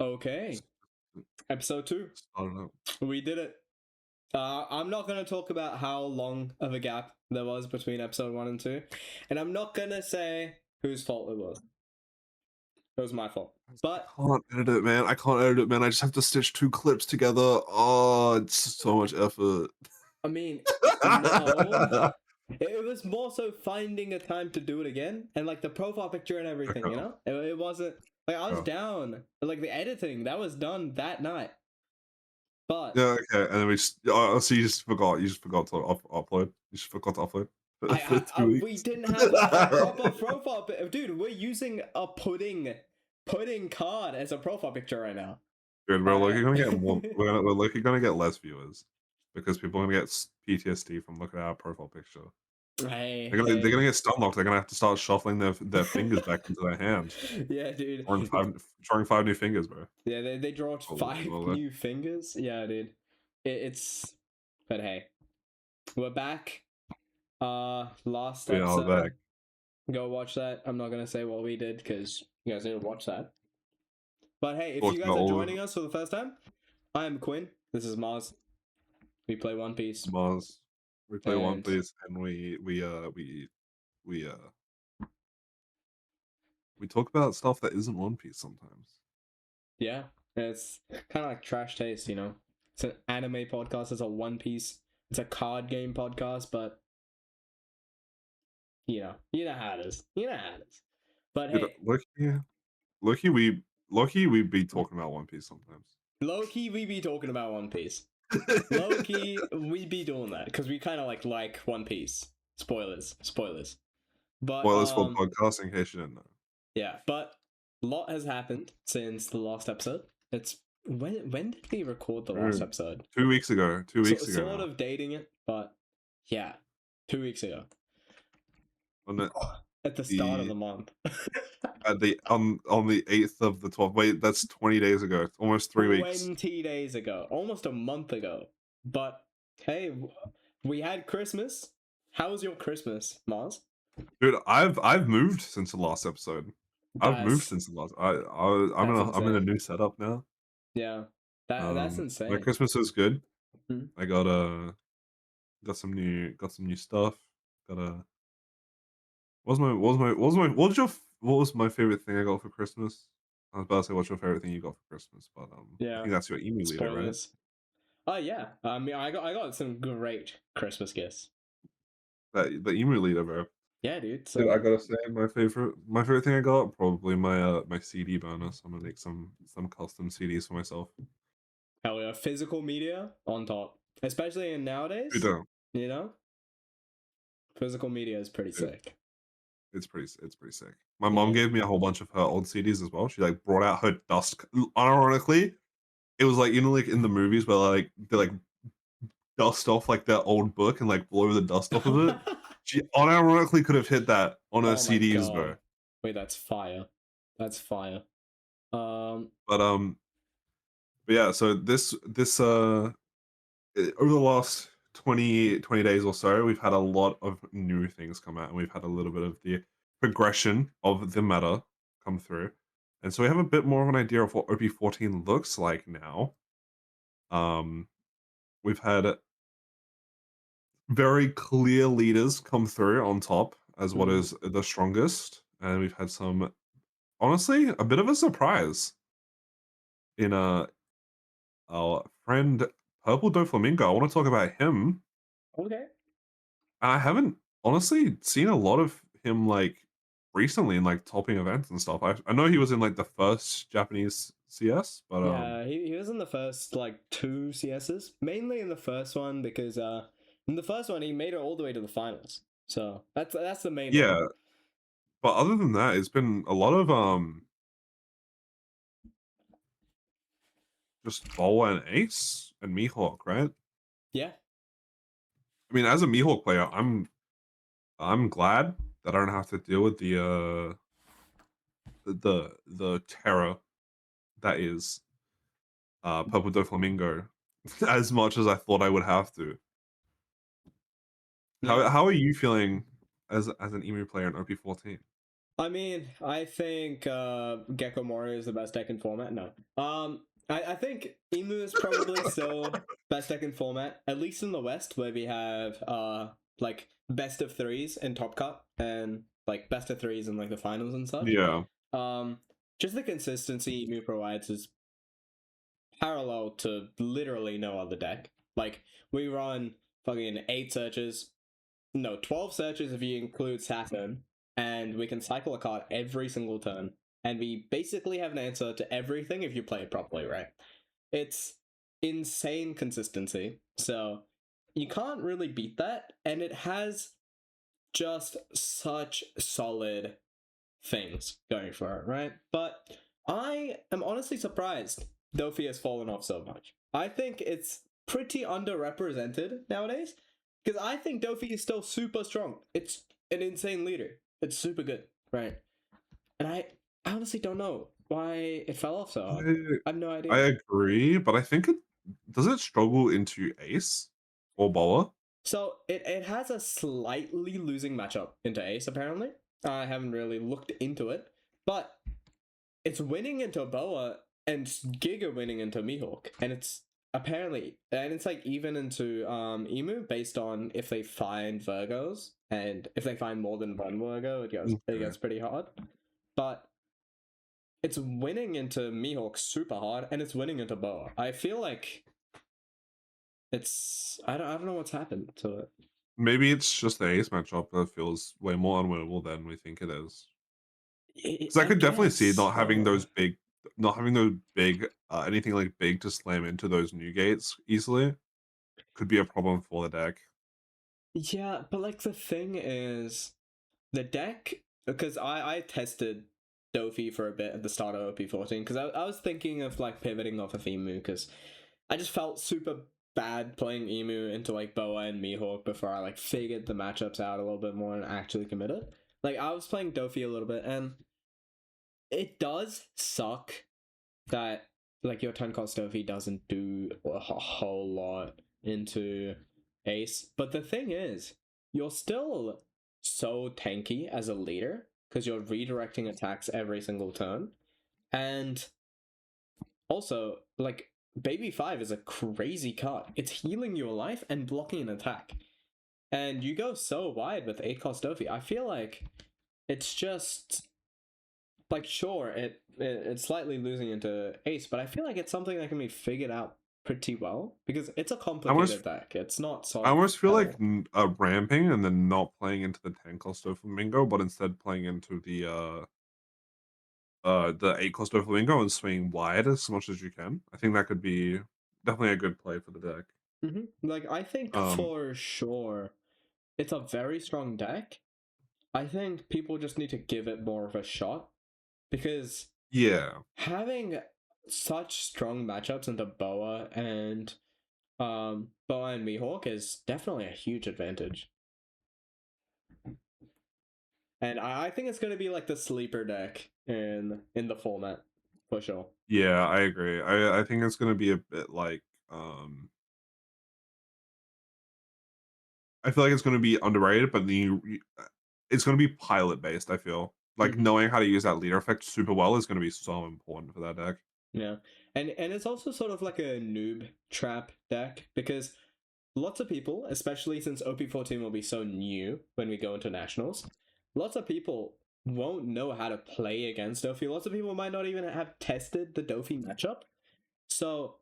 Okay, episode 2. I don't know. We did it. I'm not gonna talk about how long of a gap there was between episode 1 and 2, and I'm not gonna say whose fault it was. It was my fault. But I can't edit it, man. I can't edit it, man. I just have to stitch 2 clips together. Oh, it's so much effort. I mean, no. It was more so finding a time to do it again, and like the profile picture and everything, you Okay. know? It wasn't like I was Yeah. down. Like the editing, that was done that night. But Yeah, okay, and then we just oh, so you just forgot to upload? You just forgot to upload for 2 we weeks? didn't have a proper profile dude. We're using a pudding card as a profile picture right now. Dude, we're Uh, likely gonna get more we're likely gonna get less viewers because people are gonna get PTSD from looking at our profile picture. hey, They're hey. gonna get stomach locked. They're gonna have to start shuffling their fingers back into their hand. Yeah, dude. Drawing 5 new fingers, bro. Yeah, they draw Oh, 5 well, new fingers. Yeah, dude. It's but hey, we're back. Last we are episode. back. Go watch that. I'm not gonna say what we did because you guys need to watch that. But hey, if you Talked guys about are all of joining us for the first time, I am Quinn. This is Mars. We play One Piece. Mars. We play One And Piece and we we talk about stuff that isn't One Piece sometimes. yeah, it's kind of like Trash Taste, you know? It's an anime podcast, it's a One Piece, it's a card game podcast, but you know how it is. You know how it is. But Dude, hey, Loki, we be talking about One Piece sometimes. low key, we be talking about One Piece. Low key, we be doing that because we kind of like One Piece. Spoilers. But Spoilers for podcast in case you didn't know. yeah, but a lot has happened since the last episode. It's when did we record the last episode? 2 weeks ago. 2 weeks ago. Sort Now. of dating it, but yeah, 2 weeks ago. At the start of the month. At the on the 8th of the 12th. Wait, that's 20 days ago. Almost 3 weeks. 20 days ago, almost a month ago. But hey, we had Christmas. How was your Christmas, Mars? Dude, I've moved since the last episode. I've moved That's since the last. that's I'm in a insane. new setup now. Yeah, that's My insane. Christmas was good. Hmm. I got some new stuff. Got a what was my favorite thing I got for Christmas? I was about to say what's your favorite thing you got for Christmas, but I Yeah, think that's your emu leader, right? spoilers. Oh yeah, I mean, I got some great Christmas gifts. That the emu leader, bro. Yeah, dude. Dude, I So gotta say my favorite thing I got probably my CD bonus. I'm gonna make some custom CDs for myself. hell yeah, physical media on top, especially in Dude, nowadays. You know, physical media is pretty dude, sick. it's pretty sick. My mom Yeah. gave me a whole bunch of her old CDs as well. She like brought out her dust. Unironically, it was like like in the movies where like they like dust off like their old book and like blow the dust off of it. She unironically could have hit that on her Oh my CDs, bro. god. Wait, that's fire. That's fire. Um, But but yeah, so over the last 20 days or so, we've had a lot of new things come out, and we've had a little bit of the progression of the meta come through. And so we have a bit more of an idea of what OP14 looks like now. Um, we've had very clear leaders come through on top as what mhm. is the strongest, and we've had some, honestly, a bit of a surprise in our friend Purple Doflamingo. I want to talk about him. Okay. I haven't honestly seen a lot of him like recently in like topping events and stuff. I know he was in like the first Japanese CS, but Yeah, he was in the first like 2 CSs, mainly in the first one because in the first one he made it all the way to the finals. So that's the main one. yeah. But other than that, it's been a lot of just Boa and Ace and Mihawk, right? Yeah. I mean, as a Mihawk player, I'm glad that I don't have to deal with the terror that is Purple Doflamingo as much as I thought I would have to. Yeah. How are you feeling as an emu player in OP14? I mean, I think Gecko Morio is the best deck in format. No. I think Emu is probably still best deck in format, at least in the West, where we have like best of threes in Top Cut and like best of threes in like the finals and such. Yeah. Um, just the consistency Emu provides is parallel to literally no other deck. Like we run fucking 8 searches, no, 12 searches if you include Saturn, and we can cycle a card every single turn. And we basically have an answer to everything if you play it properly, right? It's insane consistency. So you can't really beat that. And it has just such solid things going for it, right? But I am honestly surprised Dofi has fallen off so much. I think it's pretty underrepresented nowadays because I think Dofi is still super strong. It's an insane leader. It's super good, right? And I honestly don't know why it fell off so hard. I have no idea. I agree, but I think it does it struggle into Ace or Boa? So it has a slightly losing matchup into Ace, apparently. I haven't really looked into it, but it's winning into Boa and Giga winning into Mihawk, and it's apparently and it's like even into Emu based on if they find Virgos, and if they find more than one Virgo, it Okay. gets pretty hard. But it's winning into Mihawk super hard, and it's winning into Boa. I feel like it's I don't know what's happened to it. Maybe it's just the Ace matchup that feels way more unwinnable than we think it is. Because I I could definitely guess see not having so. those big, not having those big, anything like big to slam into those new gates easily could be a problem for the deck. Yeah, but like the thing is, the deck, because I tested Dofi for a bit at the start of OP14 because I was thinking of like pivoting off of Emu because I just felt super bad playing Emu into like Boa and Mihawk before I like figured the matchups out a little bit more and actually committed. Like I was playing Dofi a little bit and it does suck that like your turn cost Dofi doesn't do a whole lot into Ace. But the thing is, you're still so tanky as a leader because you're redirecting attacks every single turn. And also, like, Baby 5 is a crazy card. It's healing your life and blocking an attack. And you go so wide with 8 cost Dofi. I feel like it's just like sure it's slightly losing into Ace, but I feel like it's something that can be figured out pretty well because it's a I almost, complicated deck. It's not I soft almost feel at like all. ramping and then not playing into the 10 cost Flamingo, but instead playing into the 8 cost Flamingo and swinging wide as much as you can. I think that could be definitely a good play for the deck. Like I think Um, for sure it's a very strong deck. I think people just need to give it more of a shot because yeah. having such strong matchups into Boa and Mihawk is definitely a huge advantage. And I think it's gonna be like the sleeper deck in the format for sure. Yeah, I agree. I think it's gonna be a bit like I feel like it's gonna be underrated, but it's gonna be pilot based, I feel. Like Mm-hmm. knowing how to use that leader effect super well is gonna be so important for that deck. Yeah, and it's also sort of like a noob trap deck because lots of people, especially since OP14 will be so new when we go into nationals, lots of people won't know how to play against Dofi. Lots of people might not even have tested the Dofi matchup. So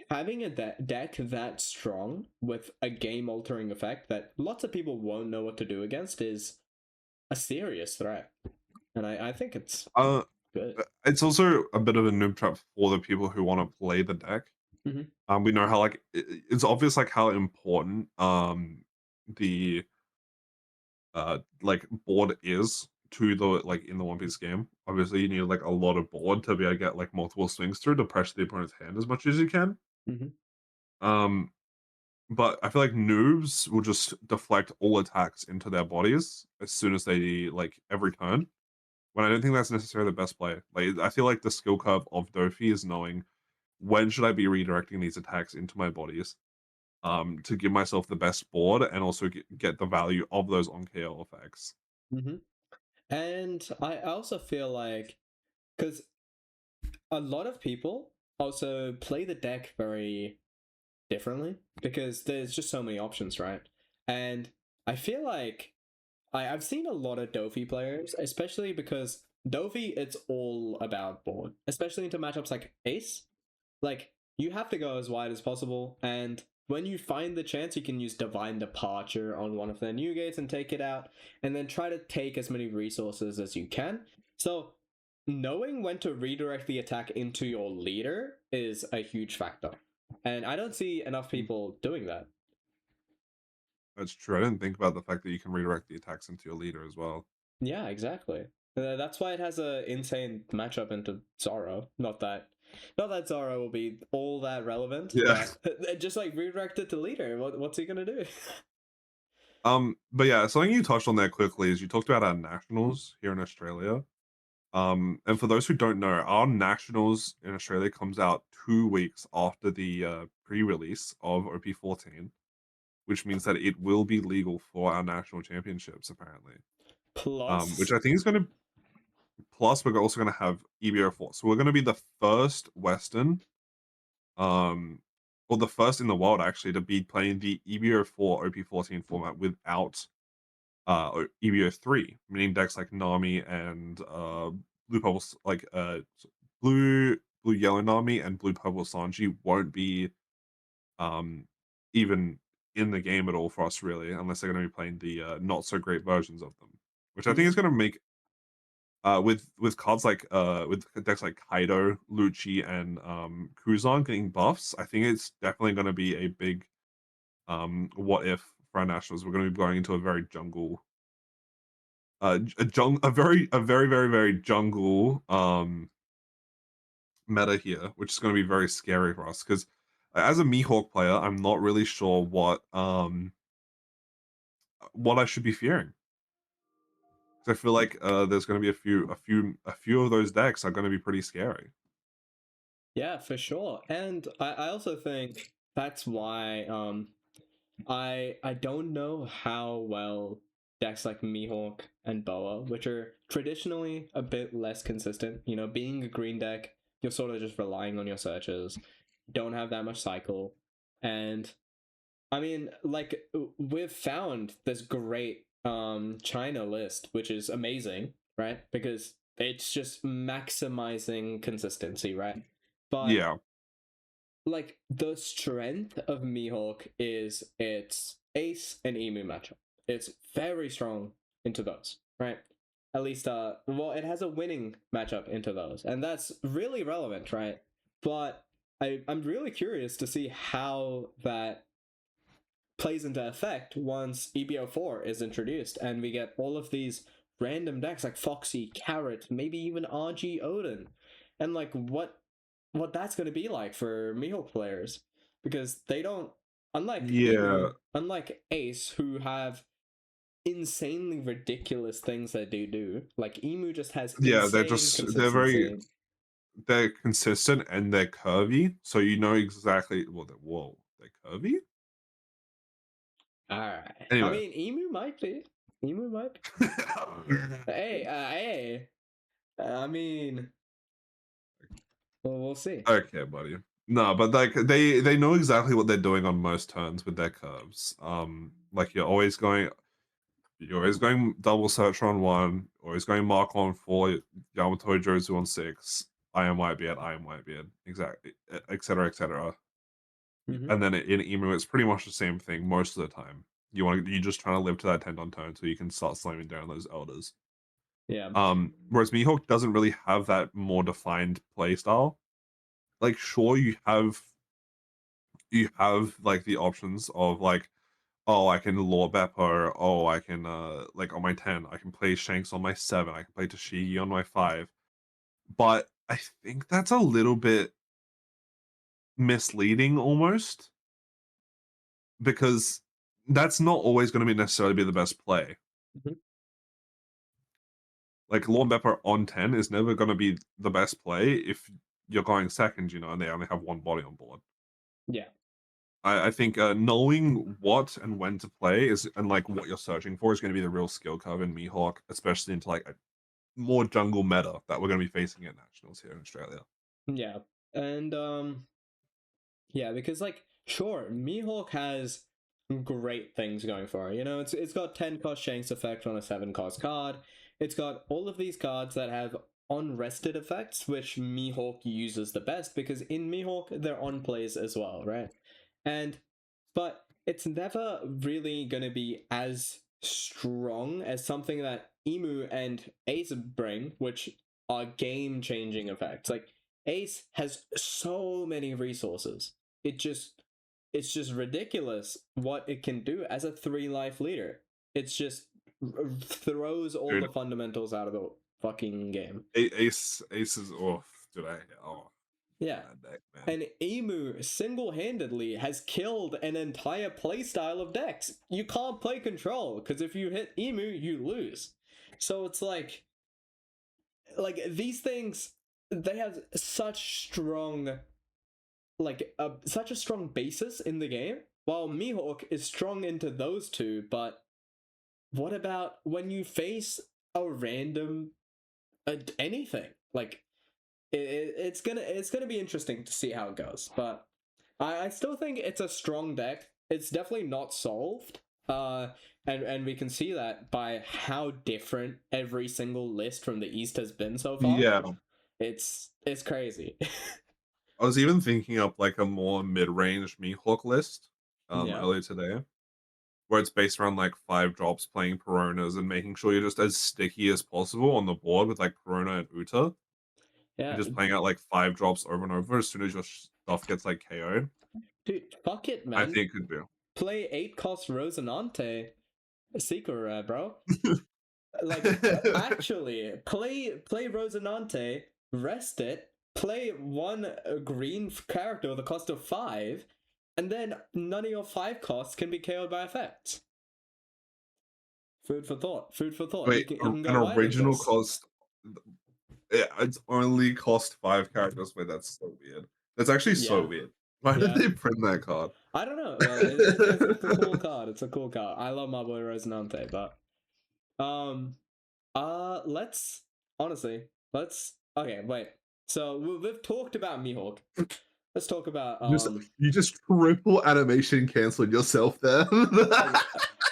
having a deck that strong with a game altering effect that lots of people won't know what to do against is a serious threat. And I think it's Uh good. it's also a bit of a noob trap for the people who want to play the deck. Mm-hmm. We know how like it's obvious like how important the like board is to the like in the One Piece game. Obviously, you need like a lot of board to be able to get like multiple swings through to pressure the opponent's hand as much as you can. Mm-hmm. Um, but I feel like noobs will just deflect all attacks into their bodies as soon as they like every turn. When I don't think that's necessarily the best play. Like I feel like the skill curve of Dofi is knowing when should I be redirecting these attacks into my bodies to give myself the best board and also get the value of those on KO effects. Mm-hmm. And I also feel like, because a lot of people also play the deck very differently because there's just so many options, right? And I feel like I've seen a lot of Dofi players, especially because Dofi, it's all about board, especially into matchups like Ace. Like, you have to go as wide as possible, and when you find the chance, you can use Divine Departure on one of their new gates and take it out, and then try to take as many resources as you can. So, knowing when to redirect the attack into your leader is a huge factor. And I don't see enough people doing that. That's true. I didn't think about the fact that you can redirect the attacks into your leader as well. Yeah, exactly. That's why it has a insane matchup into Zoro. Not that Zoro will be all that relevant, Yeah. but just like redirect it to leader. What's he gonna do? But yeah, something you touched on there quickly is you talked about our nationals here in Australia. And for those who don't know, our nationals in Australia comes out 2 weeks after the pre-release of OP14, which means that it will be legal for our national championships apparently. Which Plus, I think is going to plus we're also going to have EB04. So we're going to be the first Western, or the first in the world actually to be playing the EB04 OP14 format without EB03, meaning decks like Nami and blue purple like blue yellow Nami and blue purple Sanji won't be um even in the game at all for us really, unless they're going to be playing the not so great versions of them, which I think is going to make with cards like with decks like Kaido, Lucci, and Kuzan getting buffs. I think it's definitely going to be a big what if for our nationals. We're going to be going into a very jungle a very jungle meta here, which is going to be very scary for us because as a Mihawk player, I'm not really sure what I should be fearing. 'Cause I feel like there's going to be a few of those decks are going to be pretty scary. yeah, for sure. And I also think that's why I don't know how well decks like Mihawk and Boa, which are traditionally a bit less consistent, being a green deck, you're sort of just relying on your searches, don't have that much cycle. And I mean, like, we've found this great China list, which is amazing, right? Because it's just maximizing consistency, right? But Yeah, like, the strength of Mihawk is its Ace and Emu matchup. It's very strong into those, right? At least, well, it has a winning matchup into those, and that's really relevant, right? But I'm really curious to see how that plays into effect once EB04 is introduced and we get all of these random decks like Foxy, Carrot, maybe even RG Odin. And like what that's going to be like for Mihawk players, because they don't, unlike yeah, Emu, unlike Ace, who have insanely ridiculous things that they do. Like, Emu just has yeah. insane Very consistency. they're consistent and they're curvy, so you know exactly. Well, they're curvy. All right. I Anyway, mean, Emu might be. Emu might be. Hey. I mean, well, we'll see. okay, buddy. No, but like they know exactly what they're doing on most turns with their curves. Like you're always going double search on one, always going mark on four, Yamato Jozu on six, I am Whitebeard, exactly, etc. etc. Mm-hmm. And then in Emu, it's pretty much the same thing most of the time. You just trying to live to that 10 on turn so you can start slamming down those elders. Yeah. Whereas Mihawk doesn't really have that more defined play style. Like, sure, you have like the options of like, oh, I can lure Beppo, oh, I can like on my 10, I can play Shanks on my 7, I can play Tashigi on my 5. But I think that's a little bit misleading almost because that's not always going to be necessarily be the best play. Mhm. Like Lord Beppo on 10 is never going to be the best play if you're going second, and they only have one body on board. Yeah. I think knowing what and when to play is and like what you're searching for is going to be the real skill curve in Mihawk, especially into like a more jungle meta that we're going to be facing at nationals here in Australia. Yeah. And yeah, because like sure, Mihawk has great things going for it. You know, it's got 10 cost Shanks effect on a 7 cost card. It's got all of these cards that have unrested effects, which Mihawk uses the best because in Mihawk they're on plays as well, right? And but it's never really gonna be as strong as something that Emu and Ace bring, which are game changing effects. Like Ace has so many resources. It just it's just ridiculous what it can do as a 3 life leader. It's just throws all the Dude, fundamentals out of the fucking game. Ace is off today. Oh, Yeah. bad deck, man. And Emu single-handedly has killed an entire playstyle of decks. You can't play control because if you hit Emu, you lose. So it's like these things, they have such strong such a strong basis in the game. While Mihawk is strong into those two, but what about when you face a random anything? Like it's gonna be interesting to see how it goes. But I still think it's a strong deck. It's definitely not solved. And we can see that by how different every single list from the East has been so far. Yeah, It's crazy. I was even thinking up like a more mid-range Mihawk list Yeah. earlier today, where it's based around like 5 drops playing Peronas and making sure you're just as sticky as possible on the board with like Perona and Uta, and Yeah. just playing out like 5 drops over and over as soon as your stuff gets like KO'd. Dude, fuck it, I man. think it could be. Play 8 cost Rosinante Seeker, bro. Like actually play Rosinante, rest it, play one green character with a cost of 5, and then none of your 5 costs can be KO'd by effects. Food for thought. Food for thought. Wait, You can an go wide with original this. cost. Yeah, it's only cost 5 characters. Wait, that's so weird. That's actually so Yeah. weird. Why did Yeah. they print that card? I don't know, but it's a cool card. It's a cool card. I love my boy Rosinante, but let's honestly, okay, wait. So we've talked about Mihawk. Let's talk about Just you just triple animation canceled yourself there.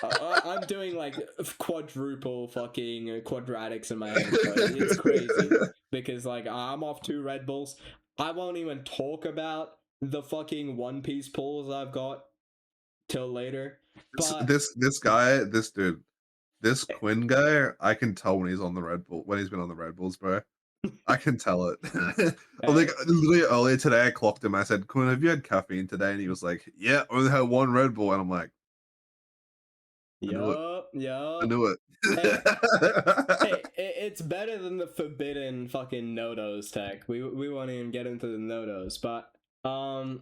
I'm doing like quadruple fucking quadratics in my head. So it's crazy because like I'm off 2 Red Bulls. I won't even talk about the fucking One Piece pulls I've got till later. But this guy, this dude, this Quinn guy, I can tell when he's on the Red Bull when he's been on the Red Bulls, bro. I can tell it. Like literally earlier today, I clocked him. I said, "Quinn, have you had caffeine today?" And he was like, "Yeah, only had 1 Red Bull." And I'm like, "I knew it. I yup. knew it." Hey, it's better than the forbidden fucking Nodos tech. We won't even get into the Nodos, but I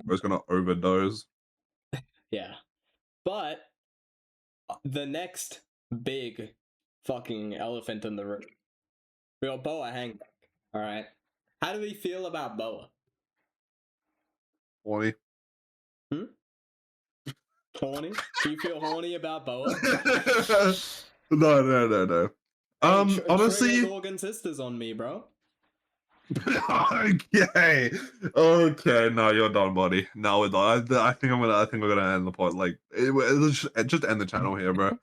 was gonna overdose. yeah. But the next big fucking elephant in the room. We got Boa Hangback. Alright. How do we feel about Boa? Horny. Horny? Do you feel horny about Boa? No. Hey, Honestly, triggered organ sisters on me, bro. okay, okay. No, you're done, buddy. No, we're done. I think I think we're gonna end the pod. Like, just end the channel here, bro.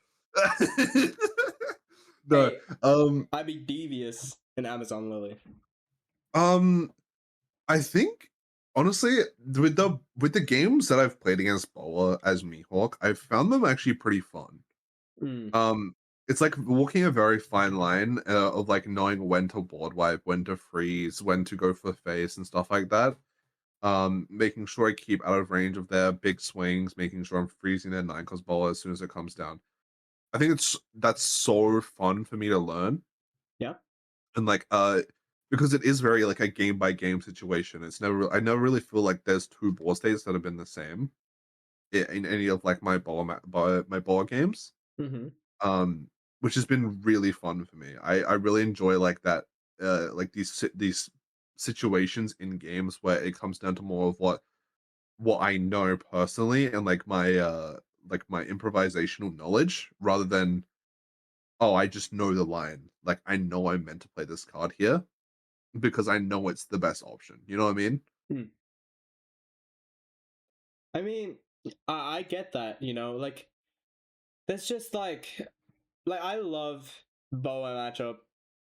No. Hey, Um. I be devious in Amazon Lily. I think honestly, with the games that I've played against Boa as Mihawk, I've found them actually pretty fun. Mm. It's like walking a very fine line of like knowing when to board wipe, when to freeze, when to go for face and stuff like that. Making sure I keep out of range of their big swings, making sure I'm freezing their 9 cost ball as soon as it comes down. I think that's so fun for me to learn. Yeah. And like because it is very like a game by game situation. It's never I never really feel like there's 2 board states that have been the same in any of like my my ball games. Mm-hmm. Which has been really fun for me. I really enjoy like that like these situations in games where it comes down to more of what what I know personally and like my improvisational knowledge rather than oh I just know the line. Like I know I'm meant to play this card here because I know it's the best option. You know what I mean? Hmm. I mean, I get that, you know, like that's just like I love Boa matchup,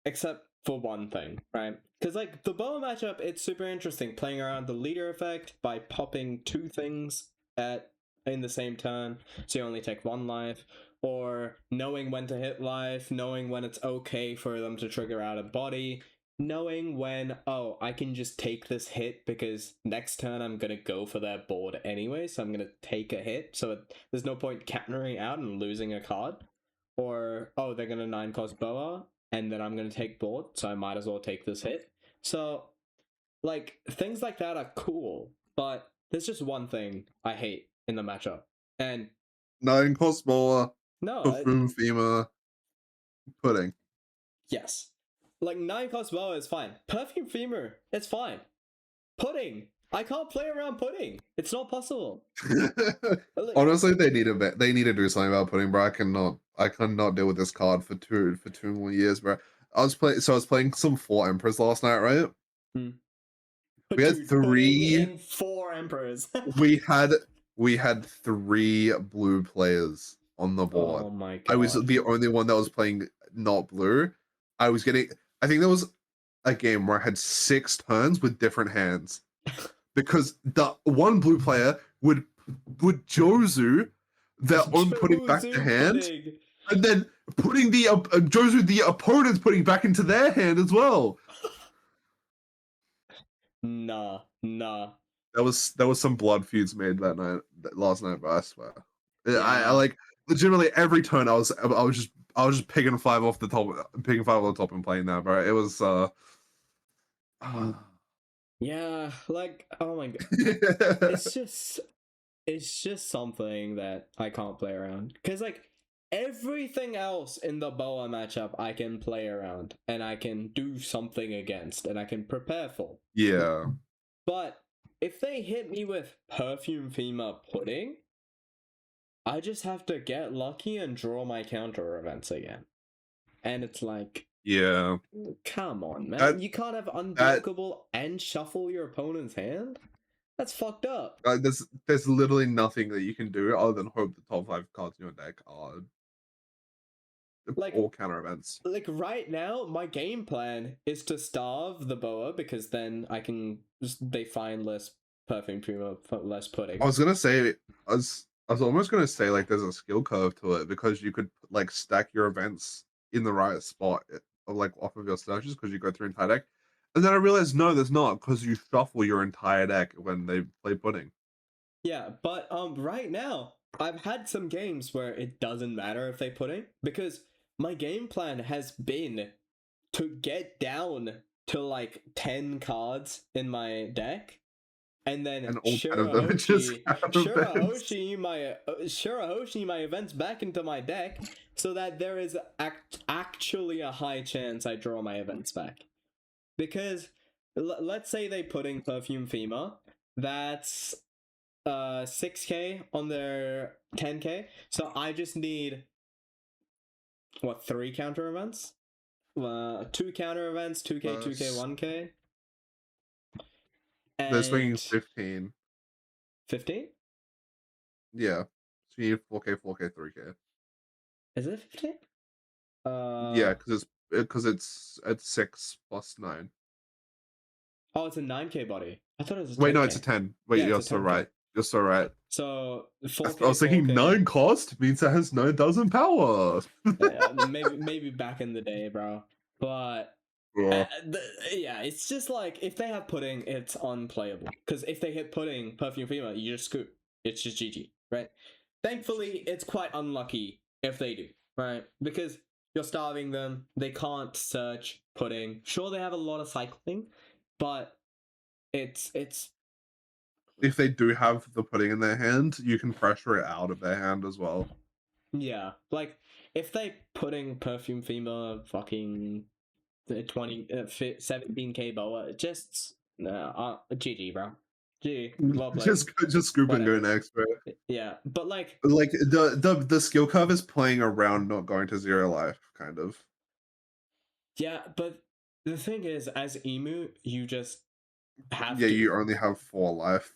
except for one thing, right? Because like the Boa matchup, it's super interesting playing around the leader effect by popping two things at in the same turn, so you only take one life, or knowing when to hit life, knowing when it's okay for them to trigger out a body, knowing when oh I can just take this hit because next turn I'm gonna go for their board anyway, so I'm gonna take a hit, so there's no point countering out and losing a card. Or oh they're gonna 9 cost Boa and then I'm gonna take board, so I might as well take this hit. So like things like that are cool, but there's just one thing I hate in the matchup. And 9 Cosmola, no, Buffoon Femur, Pudding. yes. Like 9 cost Boa is fine. Perfume Femur, it's fine. Pudding. I can't play around pudding. It's not possible. Honestly, they need to do something about Pudding, bro. I cannot deal with this card for two more years, bro. I was playing some 4 Emperors last night, right? Hmm. We had Dude, pudding 3 in 4 emperors. we had 3 blue players on the board. Oh my god. I was the only one that was playing not blue. I think there was a game where I had 6 turns with different hands. Because the one blue player would Jozu their own putting back to hand, pudding. and then putting the Jozu the opponent's putting back into their hand as well. Nah. There was some blood feuds made last night, but I swear, I Yeah. like legitimately every turn I was just picking 5 off the top and playing that, bro. It was Yeah, like oh my god. It's just something that I can't play around. Cause like everything else in the Boa matchup I can play around and I can do something against and I can prepare for. yeah. But if they hit me with Perfume Femur Pudding, I just have to get lucky and draw my counter events again. And it's like, Yeah. come on, man. That- You can't have unblockable and shuffle your opponent's hand? That's fucked up. There's literally nothing that you can do other than hope the top 5 cards in your deck are Like all counter events. like right now, my game plan is to starve the Boa because then I can they find less Perfume Primo, less pudding. I was gonna say, I was almost gonna say like there's a skill curve to it because you could like stack your events in the right spot, like off of your searches because you go through entire deck. And then I realized no, there's not because you shuffle your entire deck when they play pudding. Yeah, but right now I've had some games where it doesn't matter if they pudding because my game plan has been to get down to like 10 cards in my deck and then And all 10 of them are just Shirahoshi my events back into my deck so that there is actually a high chance I draw my events back. Because let's say they putting Perfume Femur, that's 6k on their 10k, so I just need what 3 counter events? 2 counter events, 2k, 2k, 1k. They're swinging 15. 15? Yeah. So you need 4k, 4k, 3k. Is it 15? Yeah, because it's at 6 plus 9. Oh, it's a 9k body. I thought it was a 10K. Wait, no, it's a 10. Wait, Yeah, you're so right. You're so right. So 4k, I was thinking 4K. 9 cost means it has 9,000 power. Yeah, maybe back in the day, bro. But Yeah. yeah, it's just like if they have pudding, it's unplayable. Because if they hit pudding, Perfume Femur, you just scoop. It's just GG, right? Thankfully, it's quite unlucky if they do, right? Because you're starving them. They can't search pudding. Sure, they have a lot of cycling, but it's If they do have the pudding in their hand, you can pressure it out of their hand as well. yeah. Like if they putting Perfume Femur fucking 17k Boa, just GG, bro. Gee, well played. Just scoop and go Whatever. next, bro. Yeah, but like, Like the skill curve is playing around, not going to zero life, kind of. yeah, but the thing is, as emu, you just have Yeah, to. you only have 4 life.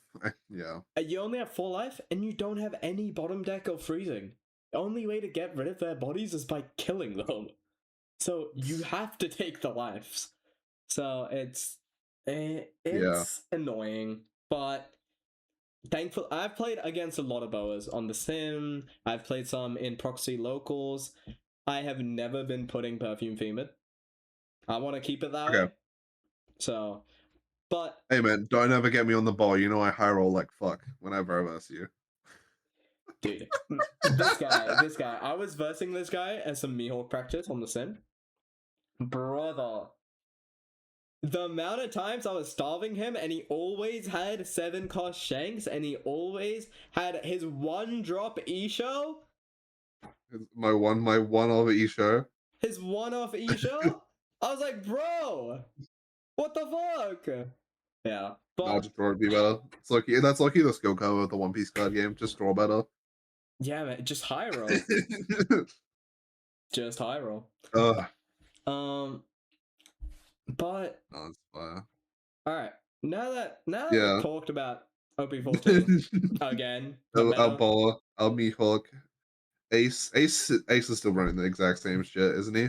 Yeah. You only have 4 life, and you don't have any bottom deck or freezing. The only way to get rid of their bodies is by killing them. So you have to take the lives. So it's annoying, but thankful. I've played against a lot of boas on the sim. I've played some in proxy locals. I have never been putting perfume femid. I want to keep it that way. So, but Hey man, don't ever get me on the ball. You know I high roll like fuck whenever I verse you. dude, this guy. I was versing this guy as some Mihawk practice on the sim. Brother, the amount of times I was starving him, and he always had 7-cost shanks, and he always had his 1-drop E-show. My one over Isho. His 1-off E-show. I was like, bro, what the fuck? Yeah, but Nah, just draw would be better. It's lucky that's lucky the skill cover of the One Piece card game. Just draw better. yeah, man, just high roll. Just high roll. But no, it's fire. all right, now that Yeah. we've talked about OP14 again, Alboa, Mihawk, Ace is still running the exact same shit, isn't he?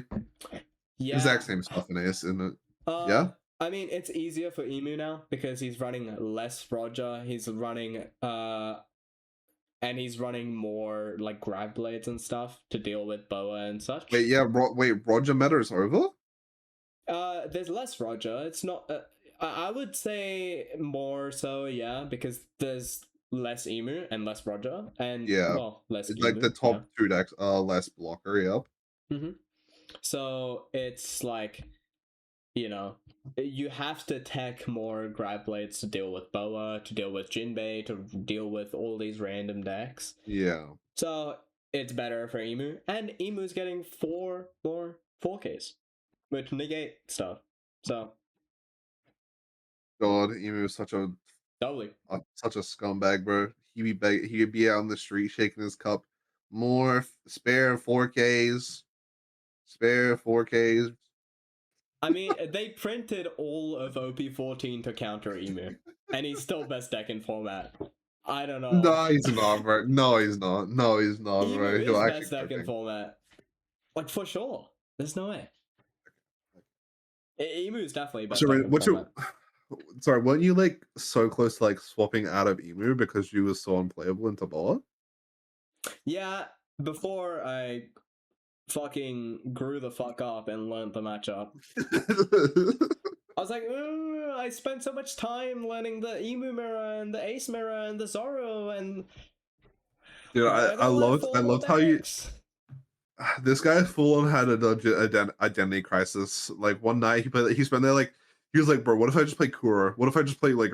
yeah, Exact same stuff in Ace, isn't it? Yeah. I mean, it's easier for Emu now because he's running less Roger. He's running and he's running more like grab blades and stuff to deal with Boa and such. Wait, yeah, Roger meta is over? There's less Roger. It's not. I would say more so, yeah, because there's less Emu and less Roger, and Yeah, well, less. it's Emu, like the top 2 decks less blocker. Yep. Mm-hmm. So it's like, you know, you have to tech more grab blades to deal with Boa, to deal with Jinbei, to deal with all these random decks. Yeah. So it's better for Emu, and Emu's getting 4 more 4Ks, which negate stuff. So God, Emu is such a scumbag, bro. He'd be out on the street shaking his cup. More spare 4Ks. Spare 4Ks. I mean, they printed all of OP14 to counter Emu, and he's still best deck in format. I don't know. No, he's not, bro. No, he's not. No, he's not, Emu bro. is best deck in format. Like, for sure. There's no way. Emu is definitely best deck in format. Sorry, weren't you like so close to like swapping out of Emu because you were so unplayable into Boa? Yeah, before I fucking grew the fuck up and learned the matchup. I was like, I spent so much time learning the Emu mirror and the Ace mirror and the Zoro and dude, I loved how you this guy full on had an identity crisis. Like one night he spent there like he was like, bro, what if I just play Kura? What if I just play like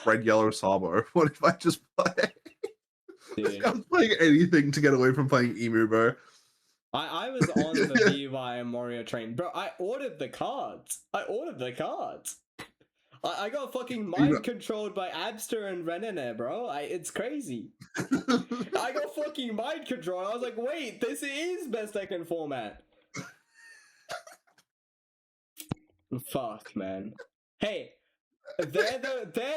red, yellow, Sabo? What if I just play this guy's playing anything to get away from playing Emu, bro? I was on the VY Morio train. Bro, I ordered the cards. I got fucking mind controlled by Abster and Renene, bro. It's crazy. I got fucking mind controlled. I was like, wait, this is best deck in format. Fuck, man. Hey, they're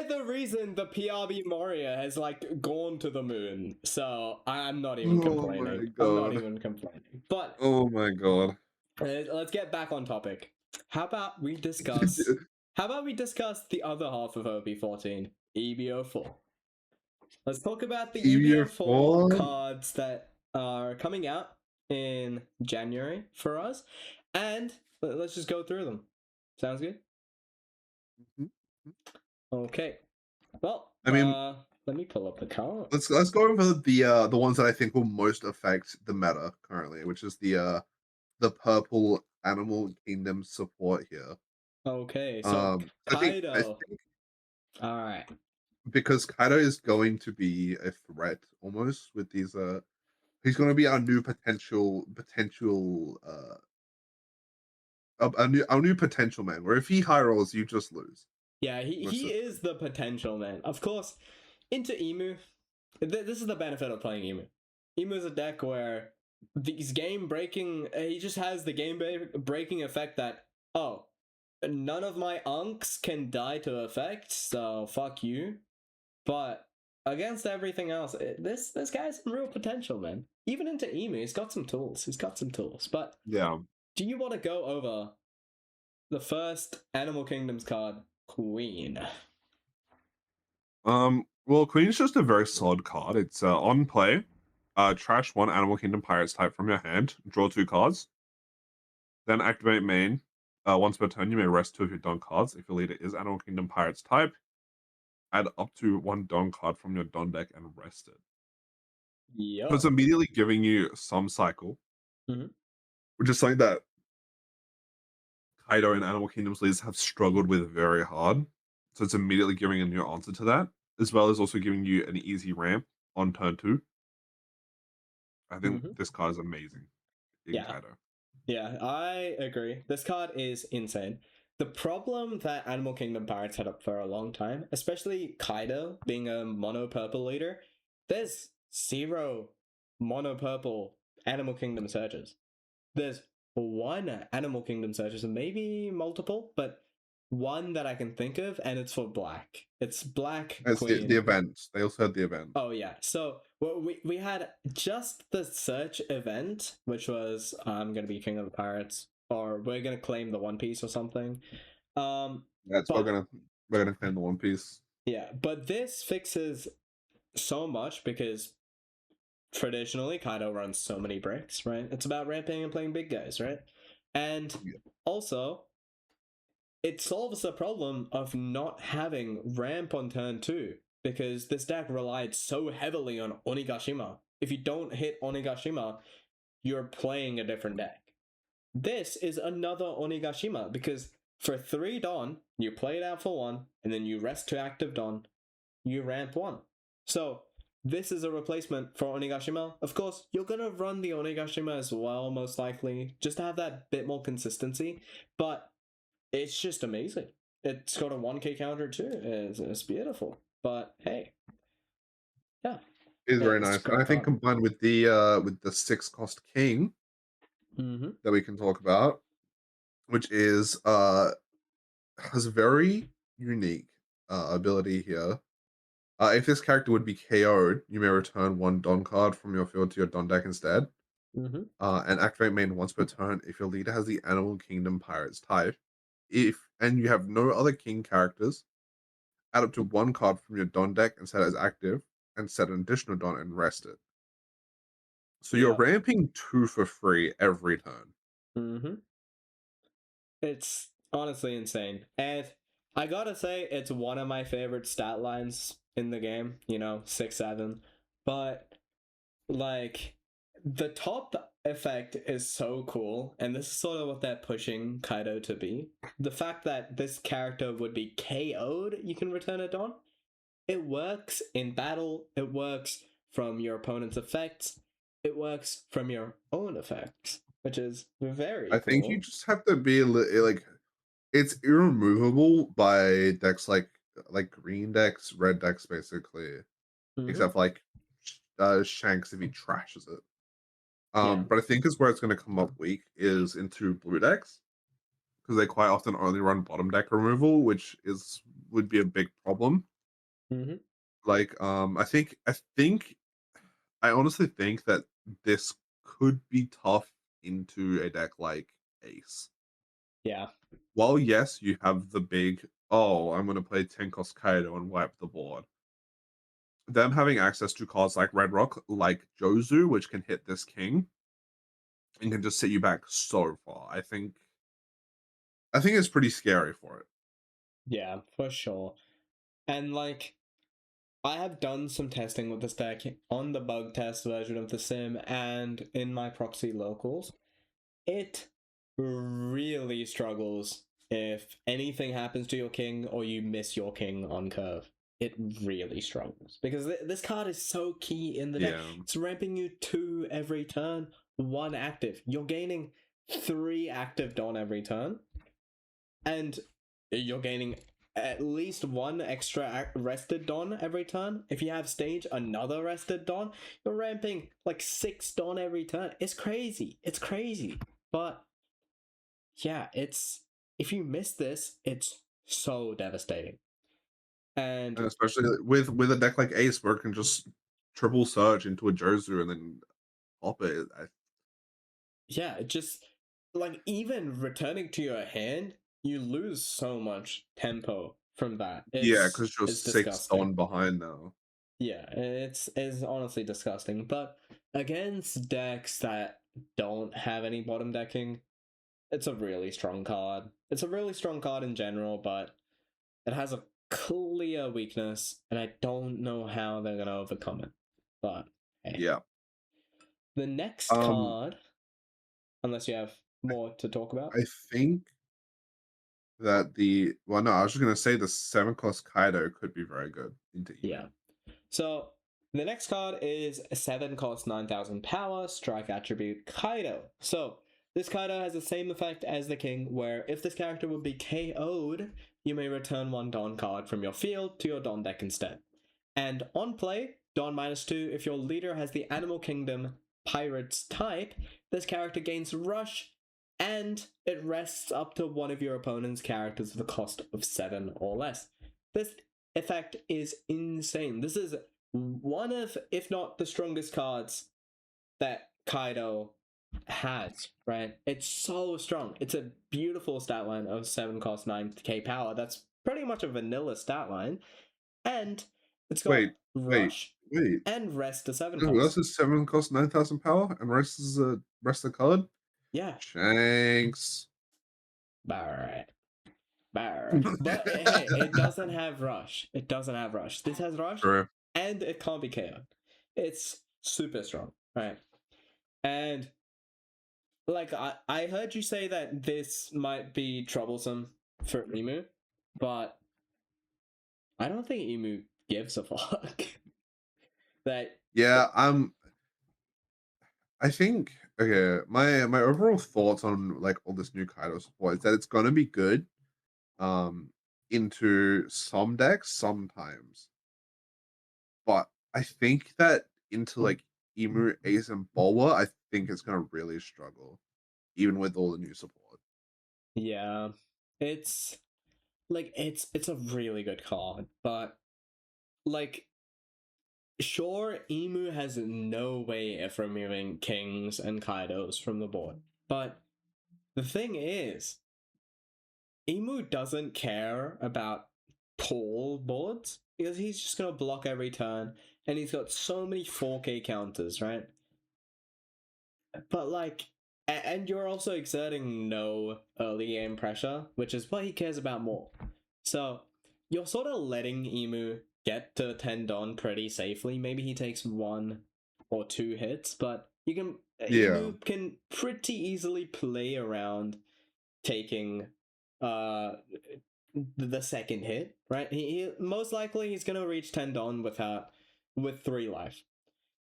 the reason the PRB Moria has like gone to the moon. So I'm not even complaining. I'm not even complaining. But oh my god. Let's get back on topic. How about we discuss the other half of OP14, EB04? Let's talk about the EB04 cards that are coming out in January for us, and let's just go through them. Sounds good? Okay. Well, I mean, let me pull up the card. Let's go over the ones that I think will most affect the meta currently, which is the purple Animal Kingdom support here. Okay, so Kaido. I think, all right. Because Kaido is going to be a threat almost with these he's going to be our new potential a new potential man, where if he high rolls, you just lose. Yeah, he is the potential, man. Of course, into Emu, this is the benefit of playing Emu. Emu is a deck where these game breaking, he just has the game breaking effect that, oh, none of my unks can die to effect, so fuck you. But against everything else, this guy has some real potential, man. Even into Emu, he's got some tools. He's got some tools. But Yeah. do you want to go over the first Animal Kingdoms card, Queen? Well, Queen's just a very solid card. It's on play. Trash one Animal Kingdom Pirates type from your hand. Draw 2 cards. Then activate main. Once per turn, you may rest 2 of your Don cards. If your leader is Animal Kingdom Pirates type, add up to 1 Don card from your Don deck and rest it. Yep. So it's immediately giving you some cycle, Mhm. which is something that Kaido and Animal Kingdoms leaders have struggled with very hard. So it's immediately giving a new answer to that, as well as also giving you an easy ramp on turn 2. I think Mhm. this card is amazing in Yeah. Kaido. Yeah, I agree. This card is insane. The problem that Animal Kingdom Pirates had up for a long time, especially Kaido being a mono purple leader, there's 0 mono purple Animal Kingdom searches. There's 1 Animal Kingdom searches, and maybe multiple, but 1 that I can think of, and it's for black. It's Black It's the Queen. event. They also had the event. Oh yeah. So we had just the search event, which was I'm gonna be king of the pirates, or we're gonna claim the One Piece or something. That's But we're gonna claim the One Piece. yeah, but this fixes so much because traditionally Kaido runs so many bricks, right? It's about ramping and playing big guys, right? And Yeah. also it solves the problem of not having ramp on turn 2 because this deck relied so heavily on Onigashima. If you don't hit Onigashima, you're playing a different deck. This is another Onigashima because for 3 Dawn, you play it out for 1, and then you rest to active Dawn, you ramp 1. So this is a replacement for Onigashima. Of course, you're gonna run the Onigashima as well, most likely, just to have that bit more consistency, but it's just amazing. It's got a 1k counter too. It's beautiful. But hey, yeah, It's very it's a nice. And I great think card. combined with the 6-cost king Mm-hmm. that we can talk about, which is has a very unique ability here. If this character would be KO'd, you may return 1 Don card from your field to your Don deck instead. Mm-hmm. And activate main once per turn if your leader has the Animal Kingdom Pirates type. And you have no other king characters, add up to 1 card from your Don deck and set it as active, and set an additional Don and rest it. So you're Yeah. ramping 2 for free every turn. Mm-hmm. It's honestly insane. And I gotta say, it's one of my favorite stat lines in the game, 6-7. But, like, the top effect is so cool, and this is sort of what they're pushing Kaido to be. The fact that this character would be KO'd, you can return it on. It works in battle, it works from your opponent's effects, it works from your own effects, which is very I think you cool. just have to be like it's irremovable by decks like green decks, red decks basically, Mm-hmm. except for like Shanks if he trashes it. Yeah. But I think is where it's going to come up weak is into blue decks because they quite often only run bottom deck removal, which would be a big problem. Mm-hmm. Like I honestly think that this could be tough into a deck like Ace. Yeah. While yes, you have the big, oh, I'm going to play 10 cost Kaido and wipe the board. Them having access to cards like Red Rock, like Jozu, which can hit this king and can just set you back so far. I think it's pretty scary for it. Yeah, for sure. And like I have done some testing with this deck on the bug test version of the sim and in my proxy locals. It really struggles if anything happens to your king or you miss your king on curve. It really struggles because this card is so key in the deck. Yeah. It's ramping you 2 every turn, 1 active. You're gaining 3 active Dawn every turn, and you're gaining at least one extra rested Don every turn. If you have stage, another rested Don. You're ramping like 6 Don every turn. It's crazy. It's crazy. But yeah, it's if you miss this, it's so devastating. And And especially with a deck like Ace, where it can just triple search into a Jozu and then pop it. yeah, it just like even returning to your hand, you lose so much tempo from that. Yeah, because you're It's 6 disgusting. on behind now. Yeah, it's honestly disgusting. But against decks that don't have any bottom decking, it's a really strong card. It's a really strong card in general, but it has a clear weakness, and I don't know how they're gonna overcome it. But hey. Yeah. The next Um, card, unless you have more to talk about. I think that no, I was just gonna say the 7-cost Kaido could be very good into Emu. Yeah. So the next card is a 7 cost 9,000 power, strike attribute Kaido. So this Kaido has the same effect as the king, where if this character would be KO'd, you may return 1 Don card from your field to your Don deck instead. And on play, Don -2, if your leader has the Animal Kingdom Pirates type, this character gains Rush, and it rests up to one of your opponent's characters at the cost of 7 or less. This effect is insane. This is one of, if not the strongest cards that Kaido has, right? It's so strong. It's a beautiful stat line of 7 cost 9k power. That's pretty much a vanilla stat line. And it's got Wait, wait, Rush wait. and Rest to 7 No, cost. that's a 7-cost 9,000 power, and rest of the card. Yeah. Shanks. Alright. But hey, it doesn't have Rush. It doesn't have Rush. This has Rush, True. and it can't be KO'd. It's super strong, right? And like I heard you say that this might be troublesome for Emu, but I don't think Emu gives a fuck. that Yeah, I think okay. My overall thoughts on like all this new Kaido support is that it's gonna be good, um, into some decks sometimes, but I think that into like Emu, Ace, and Bulwa, I think it's gonna really struggle, even with all the new support. yeah, it's like it's a really good card, but like sure, Emu has no way of removing Kings and Kaidos from the board, but the thing is, Emu doesn't care about tall boards because he's just gonna block every turn, and he's got so many 4K counters, right? But like, and you're also exerting no early game pressure, which is what he cares about more. So you're sort of letting Emu get to 10 Don pretty safely. Maybe he takes 1 or 2 hits, but you can Yeah, Emu can pretty easily play around taking uh the second hit, right? He most likely he's gonna reach 10 Don with 3 life.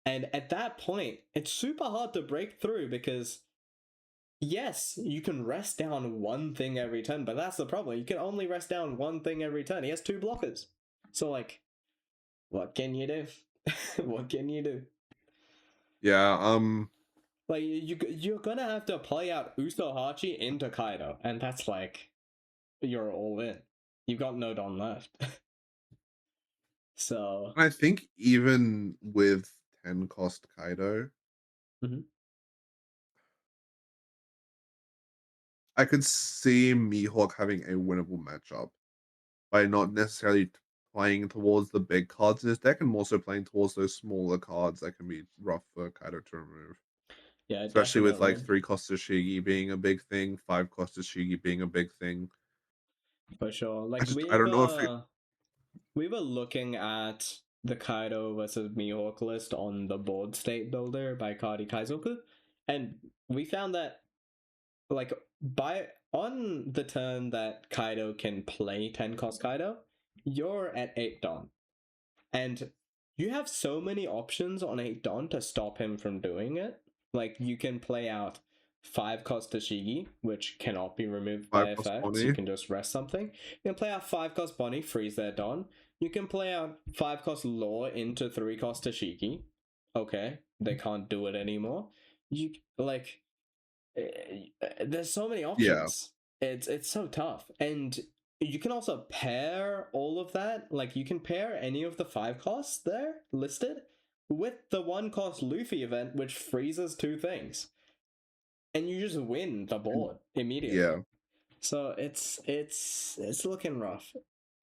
And at that point, it's super hard to break through because yes, you can rest down one thing every turn, but that's the problem. You can only rest down one thing every turn. He has 2 blockers. So like, what can you do? What can you do? yeah. Like you're gonna have to play out Usohachi into Kaido, and that's like you're all in. You've got no Don left. So I think even with 10-cost Kaido, mhm. I could see Mihawk having a winnable matchup by not necessarily playing towards the big cards in his deck and more so playing towards those smaller cards that can be rough for Kaido to remove. Yeah, Especially with like definitely. 3-cost Shigi being a big thing, 5-cost Shigi being a big thing. For sure. Like I don't know if it, we were looking at the Kaido versus Mihawk list on the board state builder by Kari Kaizoku, and we found that like by on the turn that Kaido can play 10 cost Kaido, you're at 8 Don. And you have so many options on 8 Don to stop him from doing it. Like you can play out 5-cost Tashigi, which cannot be removed by 5 cost effects. Bonnie. You can just rest something. You can play out 5-cost Bonnie, freeze their Don. You can play out 5-cost Lore into 3-cost Tashigi. Okay, they can't do it anymore. You like, there's so many options. It's so tough, and you can also pair all of that. Like, you can pair any of the 5 costs there listed with the 1-cost Luffy event, which freezes 2 things, and you just win the board immediately. Yeah. So it's looking rough,